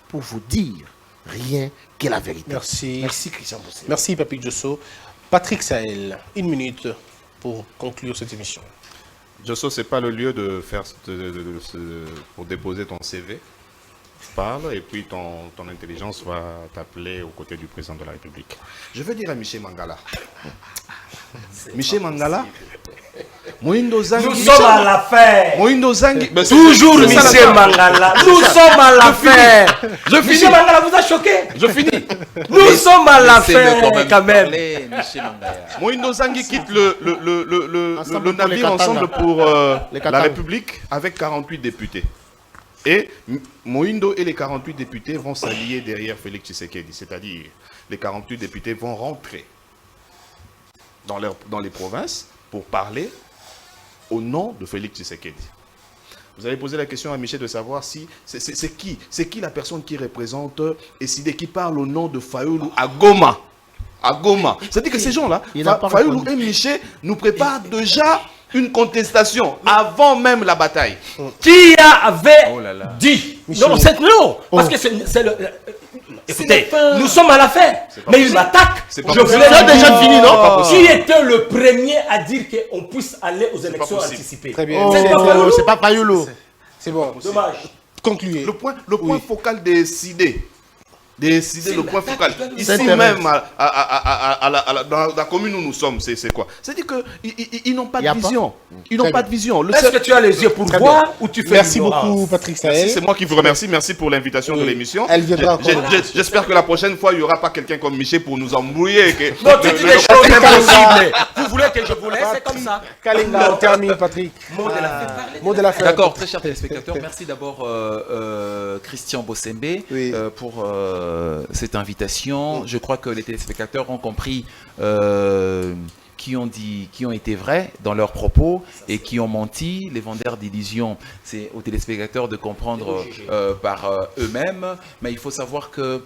pour vous dire rien que la vérité. Merci. Merci Christian Bossé. Merci, Papi Diosso. Patrick Sahel, 1 minute pour conclure cette émission. Josso, ce n'est pas le lieu de faire pour déposer ton CV. Parle et puis ton intelligence va t'appeler aux côtés du président de la République. Je veux dire à Michel Mangala. Michel Mangala, Moïndo Zangi. Nous sommes à l'affaire. Moïndo Zangi. Ben, Toujours c'est ça, Michel Mangala. Nous sommes à l'affaire. Je finis. Michel Mangala vous a choqué. Je finis. Nous sommes à Laissez-le l'affaire quand même. parler, Michel Mangaya. Moïndo Zangi quitte le Ensemble pour les navire Katanga. ensemble pour Les la Katanga. République avec 48 députés. Et Moïndo et les 48 députés vont s'allier derrière Félix Tshisekedi. C'est-à-dire, les 48 députés vont rentrer dans les provinces pour parler au nom de Félix Tshisekedi. Vous avez posé la question à Michel de savoir si c'est qui la personne qui représente et qui parle au nom de Fayoulou à Goma. À Goma. C'est-à-dire que ces gens-là, Il n'a pas Fayoulou répondu. et Michel nous préparent déjà une contestation avant même la bataille. Qui avait Oh là là. dit Michel. non, parce que c'est le. Écoutez, nous sommes à l'affaire. Mais il m'attaque. C'est pas Je possible. voulais C'est déjà dire, fini, non? C'est pas possible. Qui était le premier à dire qu'on puisse aller aux élections possible. anticipées? Très bien. C'est pas Fayoulou. C'est pas Payoulou. C'est bon. Dommage. Concluez. Le point Oui. focal décidé, le point focal. Ici Internet. même, dans la commune où nous sommes, c'est quoi? C'est-à-dire qu'ils n'ont pas Y a de pas. vision. Ils n'ont Très pas bien. de vision. Le Est-ce seul- que tu as les yeux pour Très voir bien. ou tu fais Merci l'ignorance? beaucoup, Patrick Merci, Sahel. c'est moi qui vous remercie. Merci pour l'invitation de Oui. l'émission. Elle viendra encore. J'espère que la prochaine fois, il n'y aura pas quelqu'un comme Michel pour nous embrouiller. Non, tu dis des choses impossibles. Vous voulez que je vous laisse, c'est comme ça. Kalinga, on termine, Patrick. Mot de la fin. Mot de la fin. D'accord, très chers téléspectateurs, merci d'abord Christian Bossembe Oui. pour cette invitation. Je crois que les téléspectateurs ont compris qui ont été vrais dans leurs propos et qui ont menti. Les vendeurs d'illusions, c'est aux téléspectateurs de comprendre par eux-mêmes. Mais il faut savoir que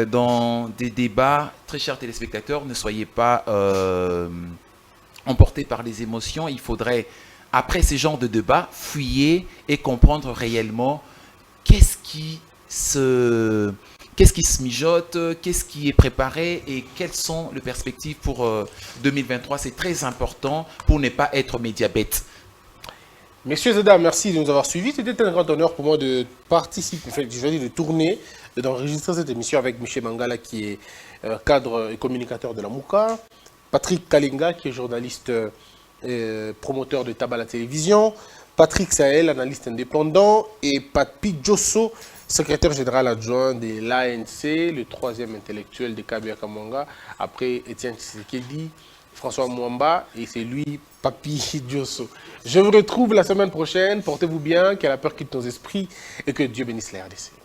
dans des débats, très chers téléspectateurs, ne soyez pas emportés par les émotions. Il faudrait, après ces genres de débats, fouiller et comprendre réellement qu'est-ce qui se mijote, qu'est-ce qui est préparé et quelles sont les perspectives pour 2023. C'est très important pour ne pas être médiabête. Messieurs et dames, merci de nous avoir suivis. C'était un grand honneur pour moi de participer, de tourner, d'enregistrer cette émission avec Michel Mangala, qui est cadre et communicateur de la Mouka, Patrick Kalinga, qui est journaliste promoteur de tabac à la télévision, Patrick Sahel, analyste indépendant, et Papi Diosso, secrétaire général adjoint de l'ANC, le troisième intellectuel de Kabé Kamanga, après Etienne Tshisekedi, François Mwamba, et c'est lui, Papi Diosso. Je vous retrouve la semaine prochaine. Portez-vous bien, que la peur quitte nos esprits et que Dieu bénisse la RDC.